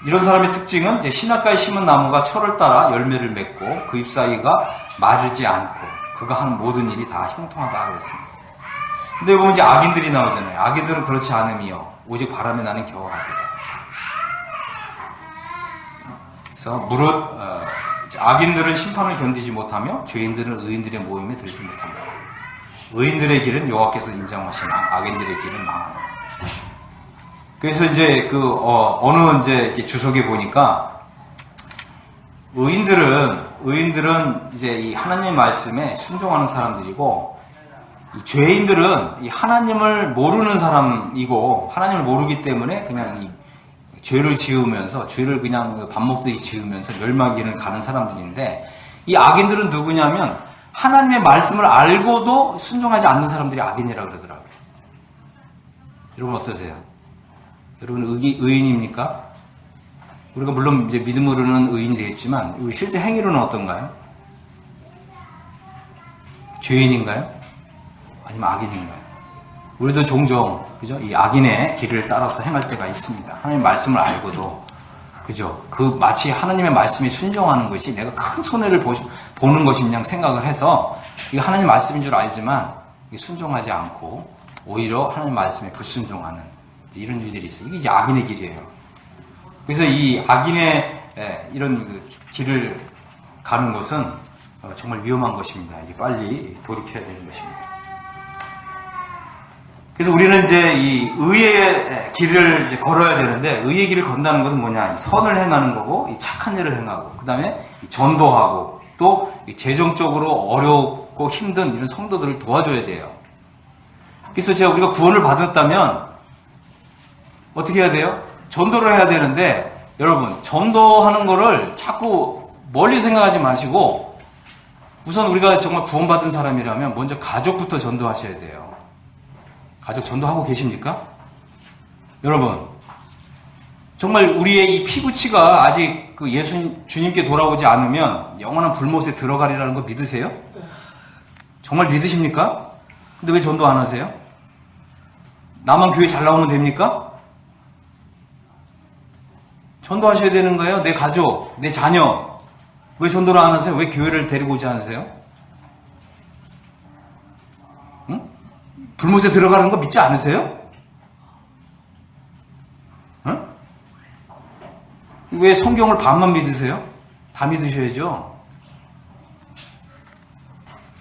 이런 사람의 특징은 이제 신학가에 심은 나무가 철을 따라 열매를 맺고 그 잎사귀가 마르지 않고 그가 하는 모든 일이 다 형통하다 그랬습니다. 근데 보면 이제 악인들이 나오잖아요. 악인들은 그렇지 않음이요 오직 바람에 나는 겨울하리라. 그래서 무릇 악인들은 심판을 견디지 못하며 죄인들은 의인들의 모임에 들지 못한다. 의인들의 길은 여호와께서 인정하시나 악인들의 길은 망한다. 그래서 이제 어느 이제 주석에 보니까 의인들은 이제 이 하나님의 말씀에 순종하는 사람들이고 이 죄인들은 이 하나님을 모르는 사람이고 하나님을 모르기 때문에 그냥 이 죄를 지으면서 죄를 그냥 밥 먹듯이 지으면서 멸망길을 가는 사람들인데 이 악인들은 누구냐면 하나님의 말씀을 알고도 순종하지 않는 사람들이 악인이라고 그러더라고요. 여러분 어떠세요? 여러분 의인입니까? 우리가 물론 이제 믿음으로는 의인이 되겠지만 우리 실제 행위로는 어떤가요? 죄인인가요? 아니면 악인인가요? 우리도 종종 그죠? 이 악인의 길을 따라서 행할 때가 있습니다. 하나님의 말씀을 알고도 그죠? 마치 하나님의 말씀에 순종하는 것이 내가 큰 손해를 보는 것인 그냥 생각을 해서 이게 하나님 말씀인 줄 알지만 순종하지 않고 오히려 하나님 말씀에 불순종하는 이런 일들이 있어요. 이게 이제 악인의 길이에요. 그래서 이 악인의 이런 길을 가는 것은 정말 위험한 것입니다. 이게 빨리 돌이켜야 되는 것입니다. 그래서 우리는 이제 이 의의 길을 이제 걸어야 되는데 의의 길을 건다는 것은 뭐냐? 선을 행하는 거고 이 착한 일을 행하고 그 다음에 전도하고 또 재정적으로 어렵고 힘든 이런 성도들을 도와줘야 돼요. 그래서 우리가 구원을 받았다면 어떻게 해야 돼요? 전도를 해야 되는데 여러분 전도하는 거를 자꾸 멀리 생각하지 마시고 우선 우리가 정말 구원받은 사람이라면 먼저 가족부터 전도하셔야 돼요. 가족 전도하고 계십니까? 여러분 정말 우리의 이 피부치가 아직 주님께 돌아오지 않으면 영원한 불못에 들어가리라는 거 믿으세요? 정말 믿으십니까? 근데 왜 전도 안 하세요? 나만 교회 잘 나오면 됩니까? 전도하셔야 되는 거예요. 내 가족, 내 자녀. 왜 전도를 안 하세요? 왜 교회를 데리고 오지 않으세요? 응? 불못에 들어가는 거 믿지 않으세요? 응? 왜 성경을 반만 믿으세요? 다 믿으셔야죠.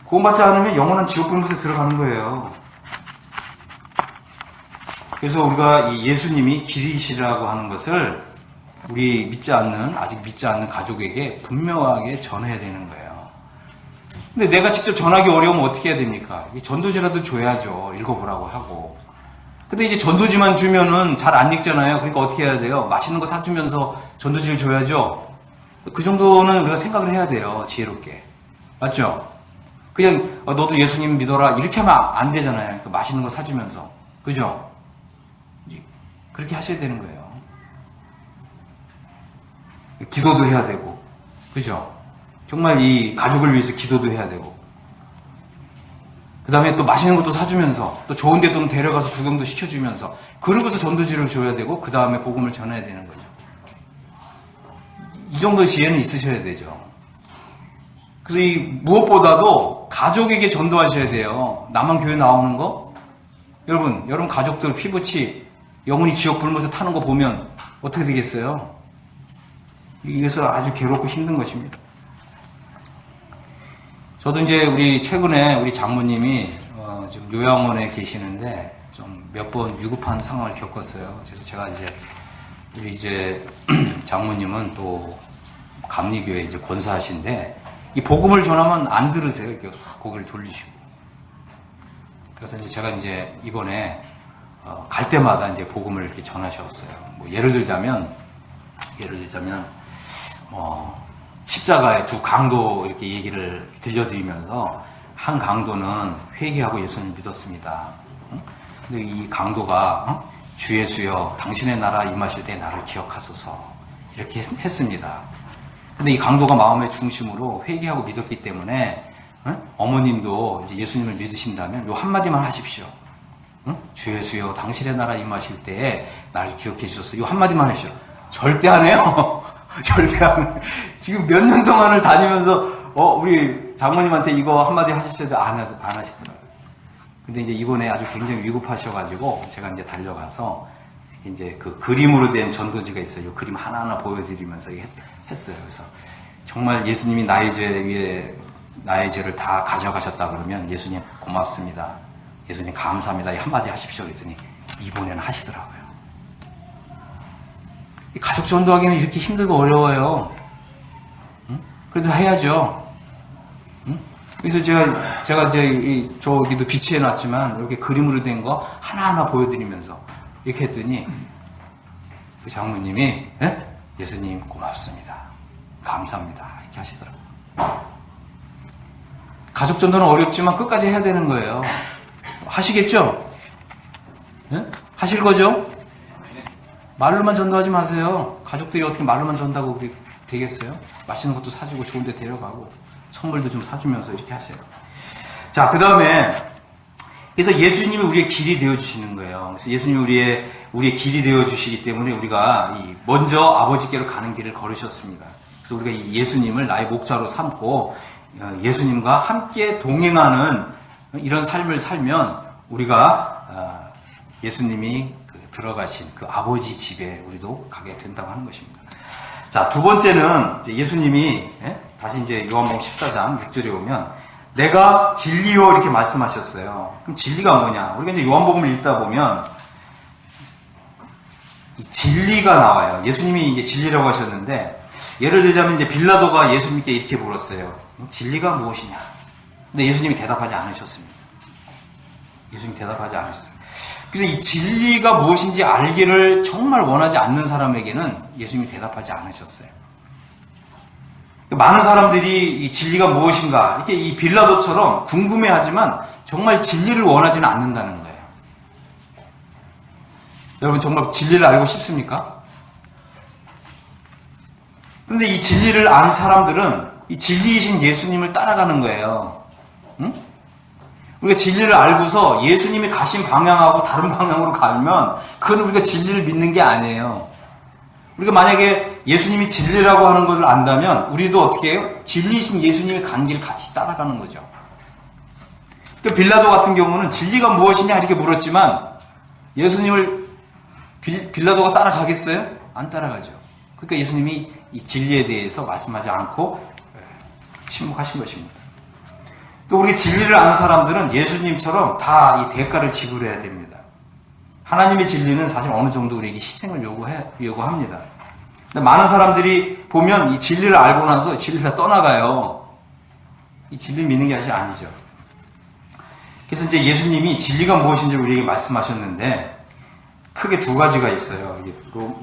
구원받지 않으면 영원한 지옥 불못에 들어가는 거예요. 그래서 우리가 이 예수님이 길이시라고 하는 것을 우리 아직 믿지 않는 가족에게 분명하게 전해야 되는 거예요. 근데 내가 직접 전하기 어려우면 어떻게 해야 됩니까? 전도지라도 줘야죠. 읽어보라고 하고. 근데 이제 전도지만 주면은 잘 안 읽잖아요. 그러니까 어떻게 해야 돼요? 맛있는 거 사주면서 전도지를 줘야죠. 그 정도는 우리가 생각을 해야 돼요. 지혜롭게. 맞죠? 그냥 너도 예수님 믿어라 이렇게 하면 안 되잖아요. 그 맛있는 거 사주면서. 그죠? 그렇게 하셔야 되는 거예요. 기도도 해야 되고, 그죠? 정말 이 가족을 위해서 기도도 해야 되고, 그 다음에 또 맛있는 것도 사주면서, 또 좋은 데 좀 데려가서 구경도 시켜주면서, 그러고서 전도지를 줘야 되고, 그 다음에 복음을 전해야 되는 거죠. 이 정도 지혜는 있으셔야 되죠. 그래서 이 무엇보다도 가족에게 전도하셔야 돼요. 나만 교회 나오는 거? 여러분 가족들 피부치 영혼이 지옥 불면서 타는 거 보면 어떻게 되겠어요? 이것은 아주 괴롭고 힘든 것입니다. 저도 이제 최근에 우리 장모님이 좀 요양원에 계시는데 좀 몇 번 위급한 상황을 겪었어요. 그래서 제가 우리 장모님은 또 감리교회 권사하신데 이 복음을 전하면 안 들으세요. 이렇게 고개를 돌리시고. 그래서 제가 이번에 갈 때마다 복음을 이렇게 전하셨어요. 뭐 예를 들자면 십자가의 두 강도 이렇게 얘기를 들려드리면서 한 강도는 회개하고 예수님을 믿었습니다. 근데 이 강도가 주 예수여 당신의 나라 임하실 때 나를 기억하소서 이렇게 했습니다. 근데 이 강도가 마음의 중심으로 회개하고 믿었기 때문에 어머님도 예수님을 믿으신다면 요 한마디만 하십시오. 주 예수여 당신의 나라 임하실 때에 나를 기억해 주소서. 요 한마디만 하십시오. 절대 안 해요. 절대 안 해요. 지금 몇 년 동안을 다니면서 우리 장모님한테 이거 한마디 하십시오. 안 하시더라고요. 근데 이번에 아주 굉장히 위급하셔가지고 제가 달려가서 그 그림으로 된 전도지가 있어요. 이 그림 하나하나 보여드리면서 했어요. 그래서 정말 예수님이 나의 죄 위에 나의 죄를 다 가져가셨다 그러면 예수님 고맙습니다. 예수님 감사합니다. 한마디 하십시오. 그랬더니 이번에는 하시더라고요. 가족 전도하기는 이렇게 힘들고 어려워요. 그래도 해야죠. 그래서 제가 저기도 비치해 놨지만 이렇게 그림으로 된 거 하나하나 보여드리면서 이렇게 했더니 그 장모님이 예수님 고맙습니다. 감사합니다. 이렇게 하시더라고요. 가족 전도는 어렵지만 끝까지 해야 되는 거예요. 하시겠죠? 하실 거죠? 말로만 전도하지 마세요. 가족들이 어떻게 말로만 전도하고 되겠어요? 맛있는 것도 사주고 좋은 데 데려가고 선물도 좀 사주면서 이렇게 하세요. 자, 그 다음에 그래서 예수님이 우리의 길이 되어주시는 거예요. 그래서 예수님이 우리의 길이 되어주시기 때문에 우리가 먼저 아버지께로 가는 길을 걸으셨습니다. 그래서 우리가 이 예수님을 나의 목자로 삼고 예수님과 함께 동행하는 이런 삶을 살면 우리가 예수님이 들어가신 그 아버지 집에 우리도 가게 된다고 하는 것입니다. 자, 두 번째는 예수님이 다시 요한복음 14장 6절에 오면 내가 진리요 이렇게 말씀하셨어요. 그럼 진리가 뭐냐? 우리가 요한복음을 읽다 보면 이 진리가 나와요. 예수님이 진리라고 하셨는데 예를 들자면 빌라도가 예수님께 이렇게 물었어요. 진리가 무엇이냐? 근데 예수님이 대답하지 않으셨습니다. 예수님이 대답하지 않으셨어요. 그래서 이 진리가 무엇인지 알기를 정말 원하지 않는 사람에게는 예수님이 대답하지 않으셨어요. 많은 사람들이 이 진리가 무엇인가 이렇게 이 빌라도처럼 궁금해하지만 정말 진리를 원하지는 않는다는 거예요. 여러분 정말 진리를 알고 싶습니까? 그런데 이 진리를 아는 사람들은 이 진리이신 예수님을 따라가는 거예요. 응? 우리가 진리를 알고서 예수님이 가신 방향하고 다른 방향으로 가면 그건 우리가 진리를 믿는 게 아니에요. 우리가 만약에 예수님이 진리라고 하는 것을 안다면 우리도 어떻게 해요? 진리이신 예수님이 간 길 같이 따라가는 거죠. 그러니까 빌라도 같은 경우는 진리가 무엇이냐 이렇게 물었지만 예수님을 빌라도가 따라가겠어요? 안 따라가죠. 그러니까 예수님이 이 진리에 대해서 말씀하지 않고 침묵하신 것입니다. 또 우리 진리를 아는 사람들은 예수님처럼 다 이 대가를 지불해야 됩니다. 하나님의 진리는 사실 어느 정도 우리에게 희생을 요구합니다. 근데 많은 사람들이 보면 이 진리를 알고 나서 진리를 다 떠나가요. 이 진리를 믿는 게 사실 아니죠. 그래서 예수님이 진리가 무엇인지 우리에게 말씀하셨는데 크게 두 가지가 있어요.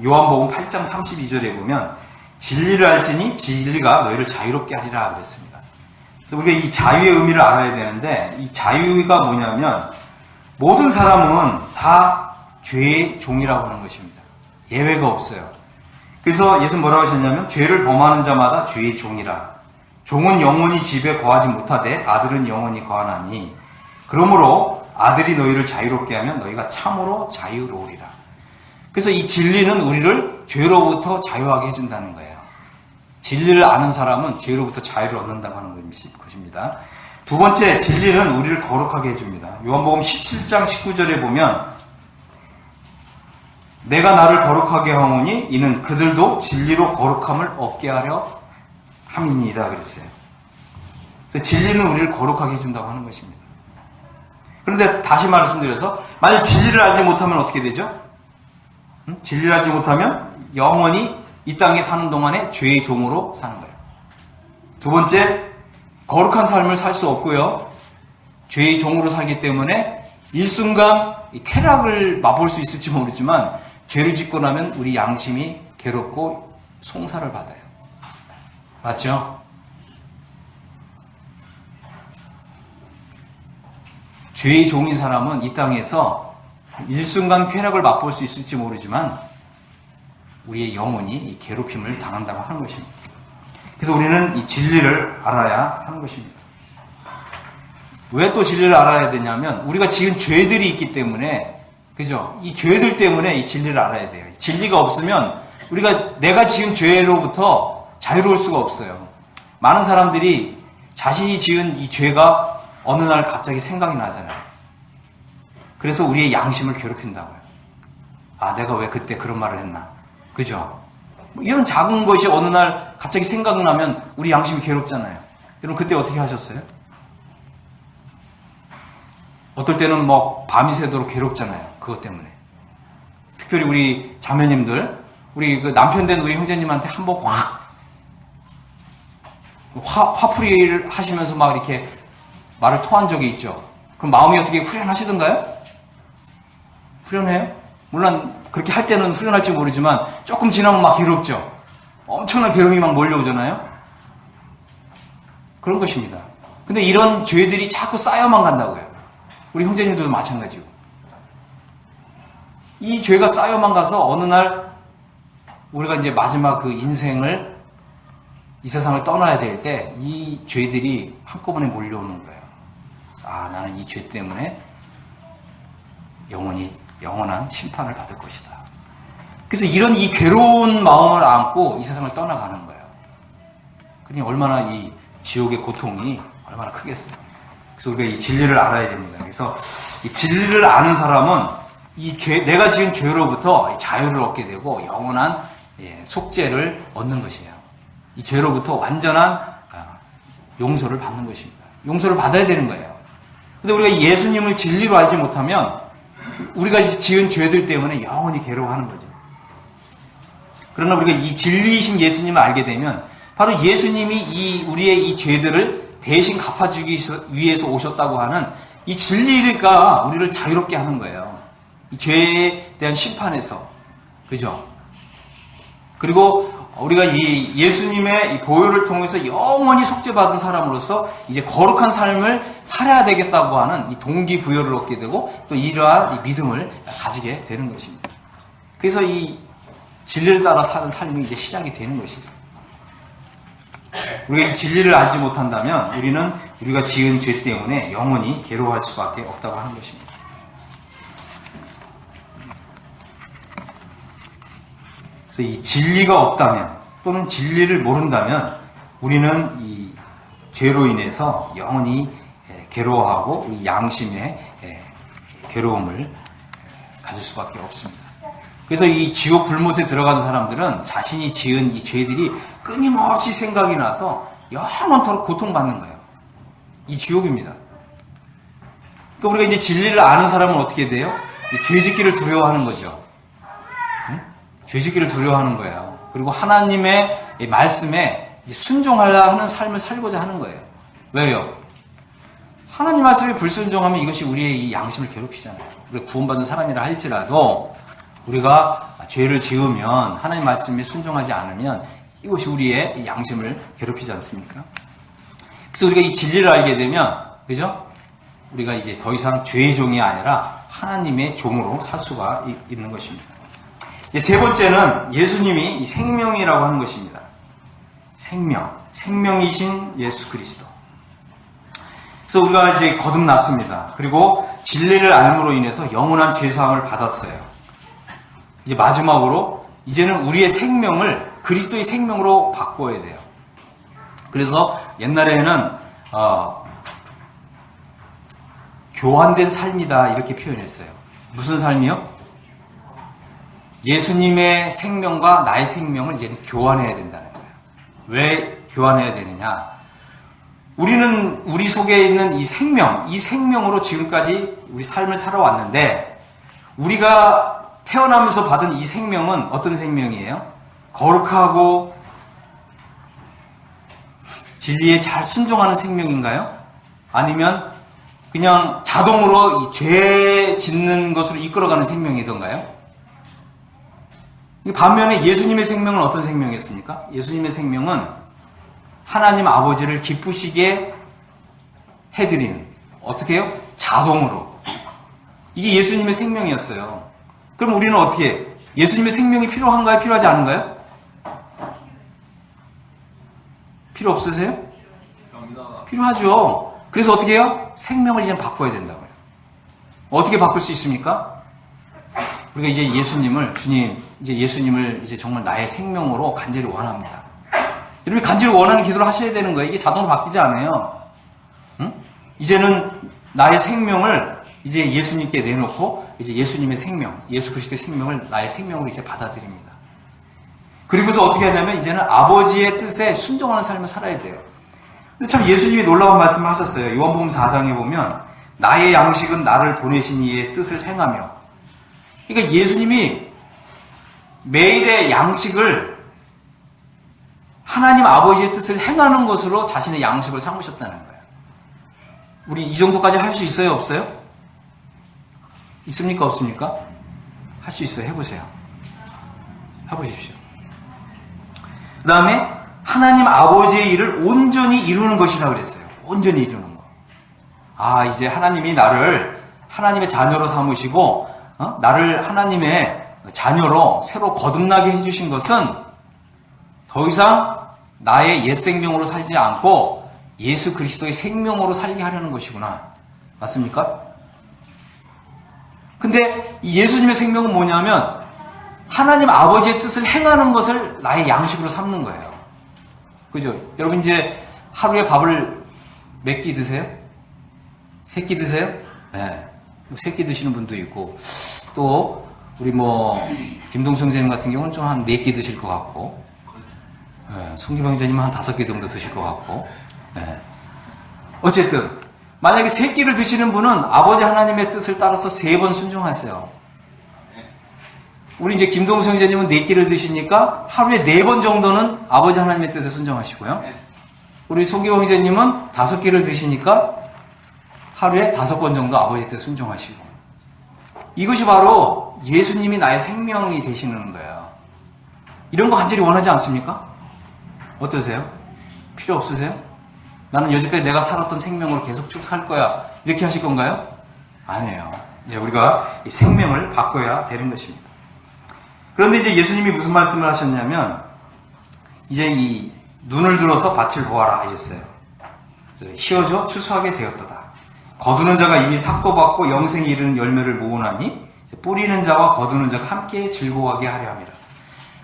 요한복음 8장 32절에 보면 진리를 알지니 진리가 너희를 자유롭게 하리라 그랬습니다. 그래서 우리가 이 자유의 의미를 알아야 되는데 이 자유가 뭐냐면 모든 사람은 다 죄의 종이라고 하는 것입니다. 예외가 없어요. 그래서 예수는 뭐라고 하셨냐면 죄를 범하는 자마다 죄의 종이라. 종은 영원히 집에 거하지 못하되 아들은 영원히 거하나니 그러므로 아들이 너희를 자유롭게 하면 너희가 참으로 자유로우리라. 그래서 이 진리는 우리를 죄로부터 자유하게 해준다는 거예요. 진리를 아는 사람은 죄로부터 자유를 얻는다고 하는 것입니다. 두 번째, 진리는 우리를 거룩하게 해줍니다. 요한복음 17장 19절에 보면 내가 나를 거룩하게 하오니 이는 그들도 진리로 거룩함을 얻게 하려 함이니이다 그랬어요. 그래서 진리는 우리를 거룩하게 해준다고 하는 것입니다. 그런데 다시 말씀드려서 만약 진리를 알지 못하면 어떻게 되죠? 진리를 알지 못하면 영원히 이 땅에 사는 동안에 죄의 종으로 사는 거예요. 두 번째, 거룩한 삶을 살 수 없고요. 죄의 종으로 살기 때문에 일순간 쾌락을 맛볼 수 있을지 모르지만 죄를 짓고 나면 우리 양심이 괴롭고 송사를 받아요. 맞죠? 죄의 종인 사람은 이 땅에서 일순간 쾌락을 맛볼 수 있을지 모르지만 우리의 영혼이 이 괴롭힘을 당한다고 하는 것입니다. 그래서 우리는 이 진리를 알아야 하는 것입니다. 왜 또 진리를 알아야 되냐면 우리가 지은 죄들이 있기 때문에, 그죠? 이 죄들 때문에 이 진리를 알아야 돼요. 진리가 없으면 내가 지은 죄로부터 자유로울 수가 없어요. 많은 사람들이 자신이 지은 이 죄가 어느 날 갑자기 생각이 나잖아요. 그래서 우리의 양심을 괴롭힌다고요. 아, 내가 왜 그때 그런 말을 했나? 그죠? 이런 작은 것이 어느 날 갑자기 생각나면 우리 양심이 괴롭잖아요. 여러분 그때 어떻게 하셨어요? 어떨 때는 밤이 새도록 괴롭잖아요. 그것 때문에. 특별히 우리 자매님들, 우리 그 남편 된 우리 형제님한테 한번 화풀이를 하시면서 막 이렇게 말을 토한 적이 있죠. 그럼 마음이 어떻게 후련하시던가요? 후련해요? 물론 그렇게 할 때는 후련할지 모르지만 조금 지나면 막 괴롭죠. 엄청난 괴로움이 막 몰려오잖아요. 그런 것입니다. 근데 이런 죄들이 자꾸 쌓여만 간다고요. 우리 형제님들도 마찬가지고. 이 죄가 쌓여만 가서 어느 날 우리가 이제 마지막 그 인생을 이 세상을 떠나야 될 때 이 죄들이 한꺼번에 몰려오는 거예요. 아, 나는 이 죄 때문에 영원한 심판을 받을 것이다. 그래서 이런 이 괴로운 마음을 안고 이 세상을 떠나가는 거예요. 그러니 얼마나 이 지옥의 고통이 얼마나 크겠어요. 그래서 우리가 이 진리를 알아야 됩니다. 그래서 이 진리를 아는 사람은 내가 지은 죄로부터 자유를 얻게 되고 영원한 속죄를 얻는 것이에요. 이 죄로부터 완전한 용서를 받는 것입니다. 용서를 받아야 되는 거예요. 근데 우리가 예수님을 진리로 알지 못하면 우리가 지은 죄들 때문에 영원히 괴로워하는 거죠. 그러나 우리가 이 진리이신 예수님을 알게 되면 바로 예수님이 우리의 이 죄들을 대신 갚아주기 위해서 오셨다고 하는 이 진리가 우리를 자유롭게 하는 거예요. 이 죄에 대한 심판에서. 그죠? 그리고 우리가 이 예수님의 이 보혈을 통해서 영원히 속죄받은 사람으로서 이제 거룩한 삶을 살아야 되겠다고 하는 이 동기부여를 얻게 되고 또 이러한 이 믿음을 가지게 되는 것입니다. 그래서 이 진리를 따라 사는 삶이 이제 시작이 되는 것이죠. 우리가 이 진리를 알지 못한다면 우리가 지은 죄 때문에 영원히 괴로워할 수밖에 없다고 하는 것입니다. 그래서 이 진리가 없다면 또는 진리를 모른다면 우리는 이 죄로 인해서 영원히 괴로워하고 우리 양심의 괴로움을 가질 수밖에 없습니다. 그래서 이 지옥 불못에 들어간 사람들은 자신이 지은 이 죄들이 끊임없이 생각이 나서 영원토록 고통받는 거예요. 이 지옥입니다. 그러니까 우리가 이제 진리를 아는 사람은 어떻게 돼요? 죄짓기를 두려워하는 거죠. 죄짓기를 두려워하는 거예요. 그리고 하나님의 말씀에 이제 순종하려 하는 삶을 살고자 하는 거예요. 왜요? 하나님 말씀에 불순종하면 이것이 우리의 이 양심을 괴롭히잖아요. 우리가 구원받은 사람이라 할지라도 우리가 죄를 지으면 하나님 말씀에 순종하지 않으면 이것이 우리의 양심을 괴롭히지 않습니까? 그래서 우리가 이 진리를 알게 되면, 그죠? 우리가 이제 더 이상 죄의 종이 아니라 하나님의 종으로 살 수가 있는 것입니다. 세 번째는 예수님이 생명이라고 하는 것입니다. 생명이신 예수 그리스도. 그래서 우리가 이제 거듭났습니다. 그리고 진리를 알므로 인해서 영원한 죄사함을 받았어요. 이제 마지막으로 이제는 우리의 생명을 그리스도의 생명으로 바꿔야 돼요. 그래서 옛날에는 교환된 삶이다 이렇게 표현했어요. 무슨 삶이요? 예수님의 생명과 나의 생명을 이제 교환해야 된다는 거예요. 왜 교환해야 되느냐? 우리는 우리 속에 있는 이 생명으로 지금까지 우리 삶을 살아왔는데, 우리가 태어나면서 받은 이 생명은 어떤 생명이에요? 거룩하고 진리에 잘 순종하는 생명인가요? 아니면 그냥 자동으로 이 죄 짓는 것으로 이끌어가는 생명이던가요? 반면에 예수님의 생명은 어떤 생명이었습니까? 예수님의 생명은 하나님 아버지를 기쁘시게 해드리는, 어떻게 해요? 자동으로. 이게 예수님의 생명이었어요. 그럼 우리는 어떻게 해요? 예수님의 생명이 필요한가요? 필요하지 않은가요? 필요 없으세요? 필요하죠. 그래서 어떻게 해요? 생명을 이제 바꿔야 된다고요. 어떻게 바꿀 수 있습니까? 우리가 이제 예수님을 이제 정말 나의 생명으로 간절히 원합니다. 여러분이 간절히 원하는 기도를 하셔야 되는 거예요. 이게 자동으로 바뀌지 않아요. 응? 이제는 나의 생명을 이제 예수님께 내놓고 이제 예수님의 생명, 예수 그리스도의 생명을 나의 생명으로 이제 받아들입니다. 그리고서 어떻게 하냐면 이제는 아버지의 뜻에 순종하는 삶을 살아야 돼요. 근데 참 예수님이 놀라운 말씀을 하셨어요. 요한복음 4장에 보면 나의 양식은 나를 보내신 이의 뜻을 행하며, 그러니까 예수님이 매일의 양식을 하나님 아버지의 뜻을 행하는 것으로 자신의 양식을 삼으셨다는 거예요. 우리 이 정도까지 할 수 있어요? 없어요? 있습니까? 없습니까? 할 수 있어요. 해보세요. 해보십시오. 그 다음에 하나님 아버지의 일을 온전히 이루는 것이라고 그랬어요. 온전히 이루는 거. 이제 하나님이 나를 하나님의 자녀로 삼으시고 나를 하나님의 자녀로 새로 거듭나게 해주신 것은 더 이상 나의 옛 생명으로 살지 않고 예수 그리스도의 생명으로 살게 하려는 것이구나. 맞습니까? 근데 이 예수님의 생명은 뭐냐면 하나님 아버지의 뜻을 행하는 것을 나의 양식으로 삼는 거예요. 그죠? 여러분 이제 하루에 밥을 몇 끼 드세요? 3끼 드세요? 네. 3끼 드시는 분도 있고, 또 우리 김동성 선생님 같은 경우는 좀 한 4끼 드실 것 같고, 송기방 선생님은 한 5끼 정도 드실 것 같고, 어쨌든 만약에 3끼를 드시는 분은 아버지 하나님의 뜻을 따라서 3번 순종하세요. 우리 이제 김동성 선생님은 4끼를 드시니까 하루에 4번 정도는 아버지 하나님의 뜻에 순종하시고요. 우리 송기방 선생님은 5끼를 드시니까 하루에 5번 정도 아버지 뜻에 순종하시고, 이것이 바로 예수님이 나의 생명이 되시는 거예요. 이런 거 간절히 원하지 않습니까? 어떠세요? 필요 없으세요? 나는 여지까지 내가 살았던 생명으로 계속 쭉 살 거야, 이렇게 하실 건가요? 아니에요. 우리가 이 생명을 바꿔야 되는 것입니다. 그런데 이제 예수님이 무슨 말씀을 하셨냐면, 이제 이 눈을 들어서 밭을 보아라 이랬어요. 휘어져 추수하게 되었도다. 거두는 자가 이미 삭고 받고 영생에 이르는 열매를 모으나니 뿌리는 자와 거두는 자가 함께 즐거워하게 하려 함이라.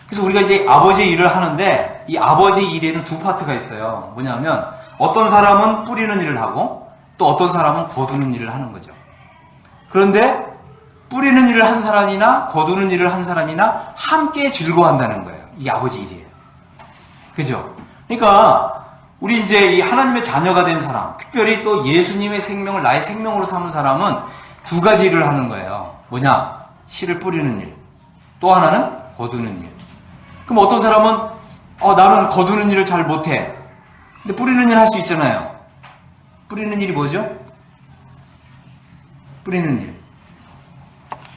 그래서 우리가 이제 아버지의 일을 하는데, 이 아버지의 일에는 2파트가 있어요. 뭐냐면 어떤 사람은 뿌리는 일을 하고 또 어떤 사람은 거두는 일을 하는 거죠. 그런데 뿌리는 일을 한 사람이나 거두는 일을 한 사람이나 함께 즐거워한다는 거예요. 이게 아버지 일이에요. 그죠? 그러니까 우리 이제 이 하나님의 자녀가 된 사람, 특별히 또 예수님의 생명을 나의 생명으로 삼은 사람은 2가지 일을 하는 거예요. 뭐냐? 씨를 뿌리는 일. 또 하나는 거두는 일. 그럼 어떤 사람은 나는 거두는 일을 잘 못해. 근데 뿌리는 일 할 수 있잖아요. 뿌리는 일이 뭐죠? 뿌리는 일.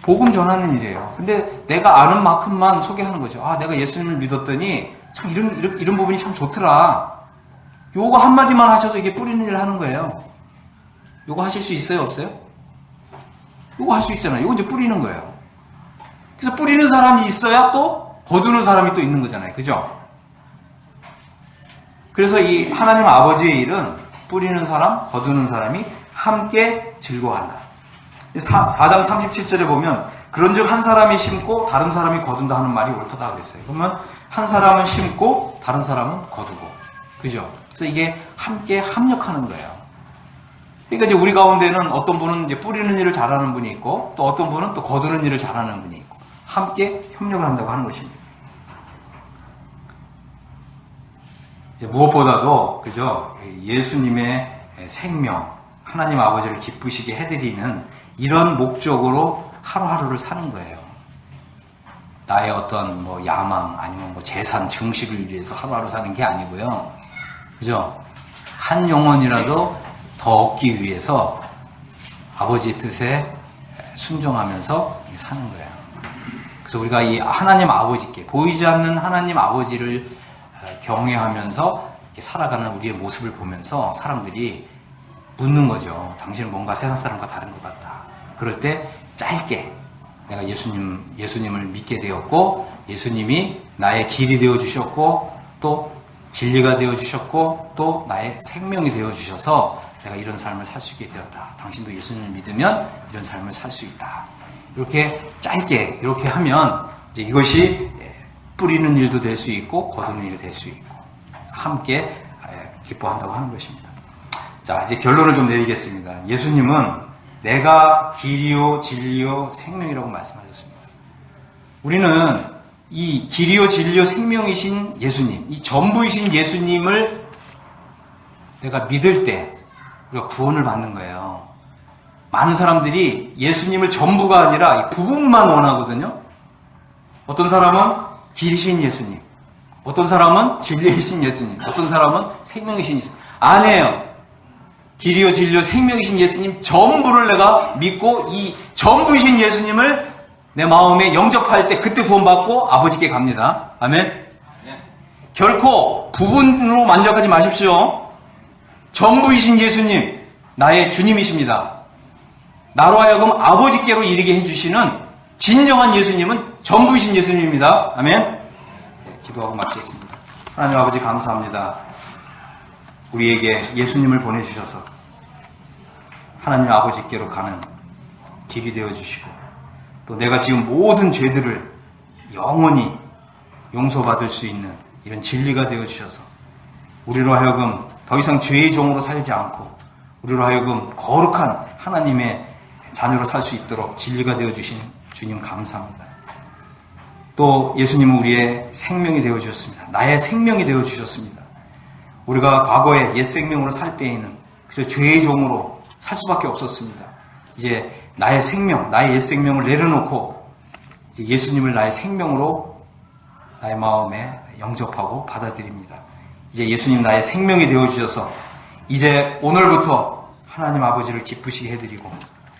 복음 전하는 일이에요. 근데 내가 아는 만큼만 소개하는 거죠. 내가 예수님을 믿었더니 참 이런 부분이 참 좋더라. 요거 한마디만 하셔도 이게 뿌리는 일을 하는 거예요. 요거 하실 수 있어요? 없어요? 요거 할 수 있잖아요. 요거 이제 뿌리는 거예요. 그래서 뿌리는 사람이 있어야 또 거두는 사람이 또 있는 거잖아요. 그죠? 그래서 이 하나님 아버지의 일은 뿌리는 사람, 거두는 사람이 함께 즐거워한다. 4장 37절에 보면 그런즉 한 사람이 심고 다른 사람이 거둔다 하는 말이 옳다 그랬어요. 그러면 한 사람은 심고 다른 사람은 거두고. 그죠? 그래서 이게 함께 합력하는 거예요. 그러니까 이제 우리 가운데는 어떤 분은 이제 뿌리는 일을 잘하는 분이 있고 또 어떤 분은 또 거두는 일을 잘하는 분이 있고 함께 협력을 한다고 하는 것입니다. 이제 무엇보다도 그죠? 예수님의 생명, 하나님 아버지를 기쁘시게 해드리는 이런 목적으로 하루하루를 사는 거예요. 나의 어떤 뭐 야망 아니면 뭐 재산, 증식을 위해서 하루하루 사는 게 아니고요. 그죠? 한 영혼이라도 더 얻기 위해서 아버지의 뜻에 순종하면서 사는 거예요. 그래서 우리가 이 하나님 아버지께, 보이지 않는 하나님 아버지를 경외하면서 살아가는 우리의 모습을 보면서 사람들이 묻는 거죠. 당신은 뭔가 세상 사람과 다른 것 같다. 그럴 때 짧게 내가 예수님을 믿게 되었고 예수님이 나의 길이 되어 주셨고 또 진리가 되어 주셨고 또 나의 생명이 되어 주셔서 내가 이런 삶을 살 수 있게 되었다. 당신도 예수님을 믿으면 이런 삶을 살 수 있다. 이렇게 짧게 이렇게 하면 이제 이것이 뿌리는 일도 될 수 있고 거두는 일이 될 수 있고 함께 기뻐한다고 하는 것입니다. 자, 이제 결론을 좀 내리겠습니다. 예수님은 내가 길이요 진리요 생명이라고 말씀하셨습니다. 우리는 이 길이요 진리요 생명이신 예수님, 이 전부이신 예수님을 내가 믿을 때 우리가 구원을 받는 거예요. 많은 사람들이 예수님을 전부가 아니라 이 부분만 원하거든요. 어떤 사람은 길이신 예수님, 어떤 사람은 진리이신 예수님, 어떤 사람은 생명이신 예수님. 아니에요. 길이요 진리요 생명이신 예수님 전부를 내가 믿고 이 전부이신 예수님을 내 마음에 영접할 때 그때 구원받고 아버지께 갑니다. 아멘. 결코 부분으로 만족하지 마십시오. 전부이신 예수님 나의 주님이십니다. 나로 하여금 아버지께로 이르게 해주시는 진정한 예수님은 전부이신 예수님입니다. 아멘. 기도하고 마치겠습니다. 하나님 아버지 감사합니다. 우리에게 예수님을 보내주셔서 하나님 아버지께로 가는 길이 되어주시고 또 내가 지금 모든 죄들을 영원히 용서받을 수 있는 이런 진리가 되어주셔서 우리로 하여금 더 이상 죄의 종으로 살지 않고 우리로 하여금 거룩한 하나님의 자녀로 살 수 있도록 진리가 되어주신 주님 감사합니다. 또 예수님은 우리의 생명이 되어주셨습니다. 나의 생명이 되어주셨습니다. 우리가 과거에 옛 생명으로 살 때에는 그저 죄의 종으로 살 수밖에 없었습니다. 이제 나의 생명, 나의 옛 생명을 내려놓고 이제 예수님을 나의 생명으로 나의 마음에 영접하고 받아들입니다. 이제 예수님 나의 생명이 되어주셔서 이제 오늘부터 하나님 아버지를 기쁘시게 해드리고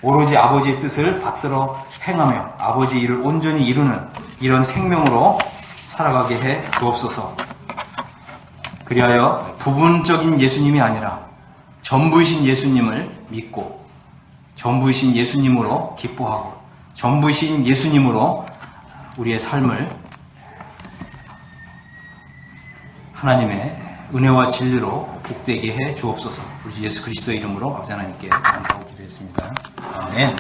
오로지 아버지의 뜻을 받들어 행하며 아버지 일을 온전히 이루는 이런 생명으로 살아가게 해 주옵소서. 그리하여 부분적인 예수님이 아니라 전부이신 예수님을 믿고 전부이신 예수님으로 기뻐하고 전부이신 예수님으로 우리의 삶을 하나님의 은혜와 진리로 복되게 해 주옵소서. 우리 예수 그리스도의 이름으로 아버지 하나님께 감사하고 기도했습니다. 아멘.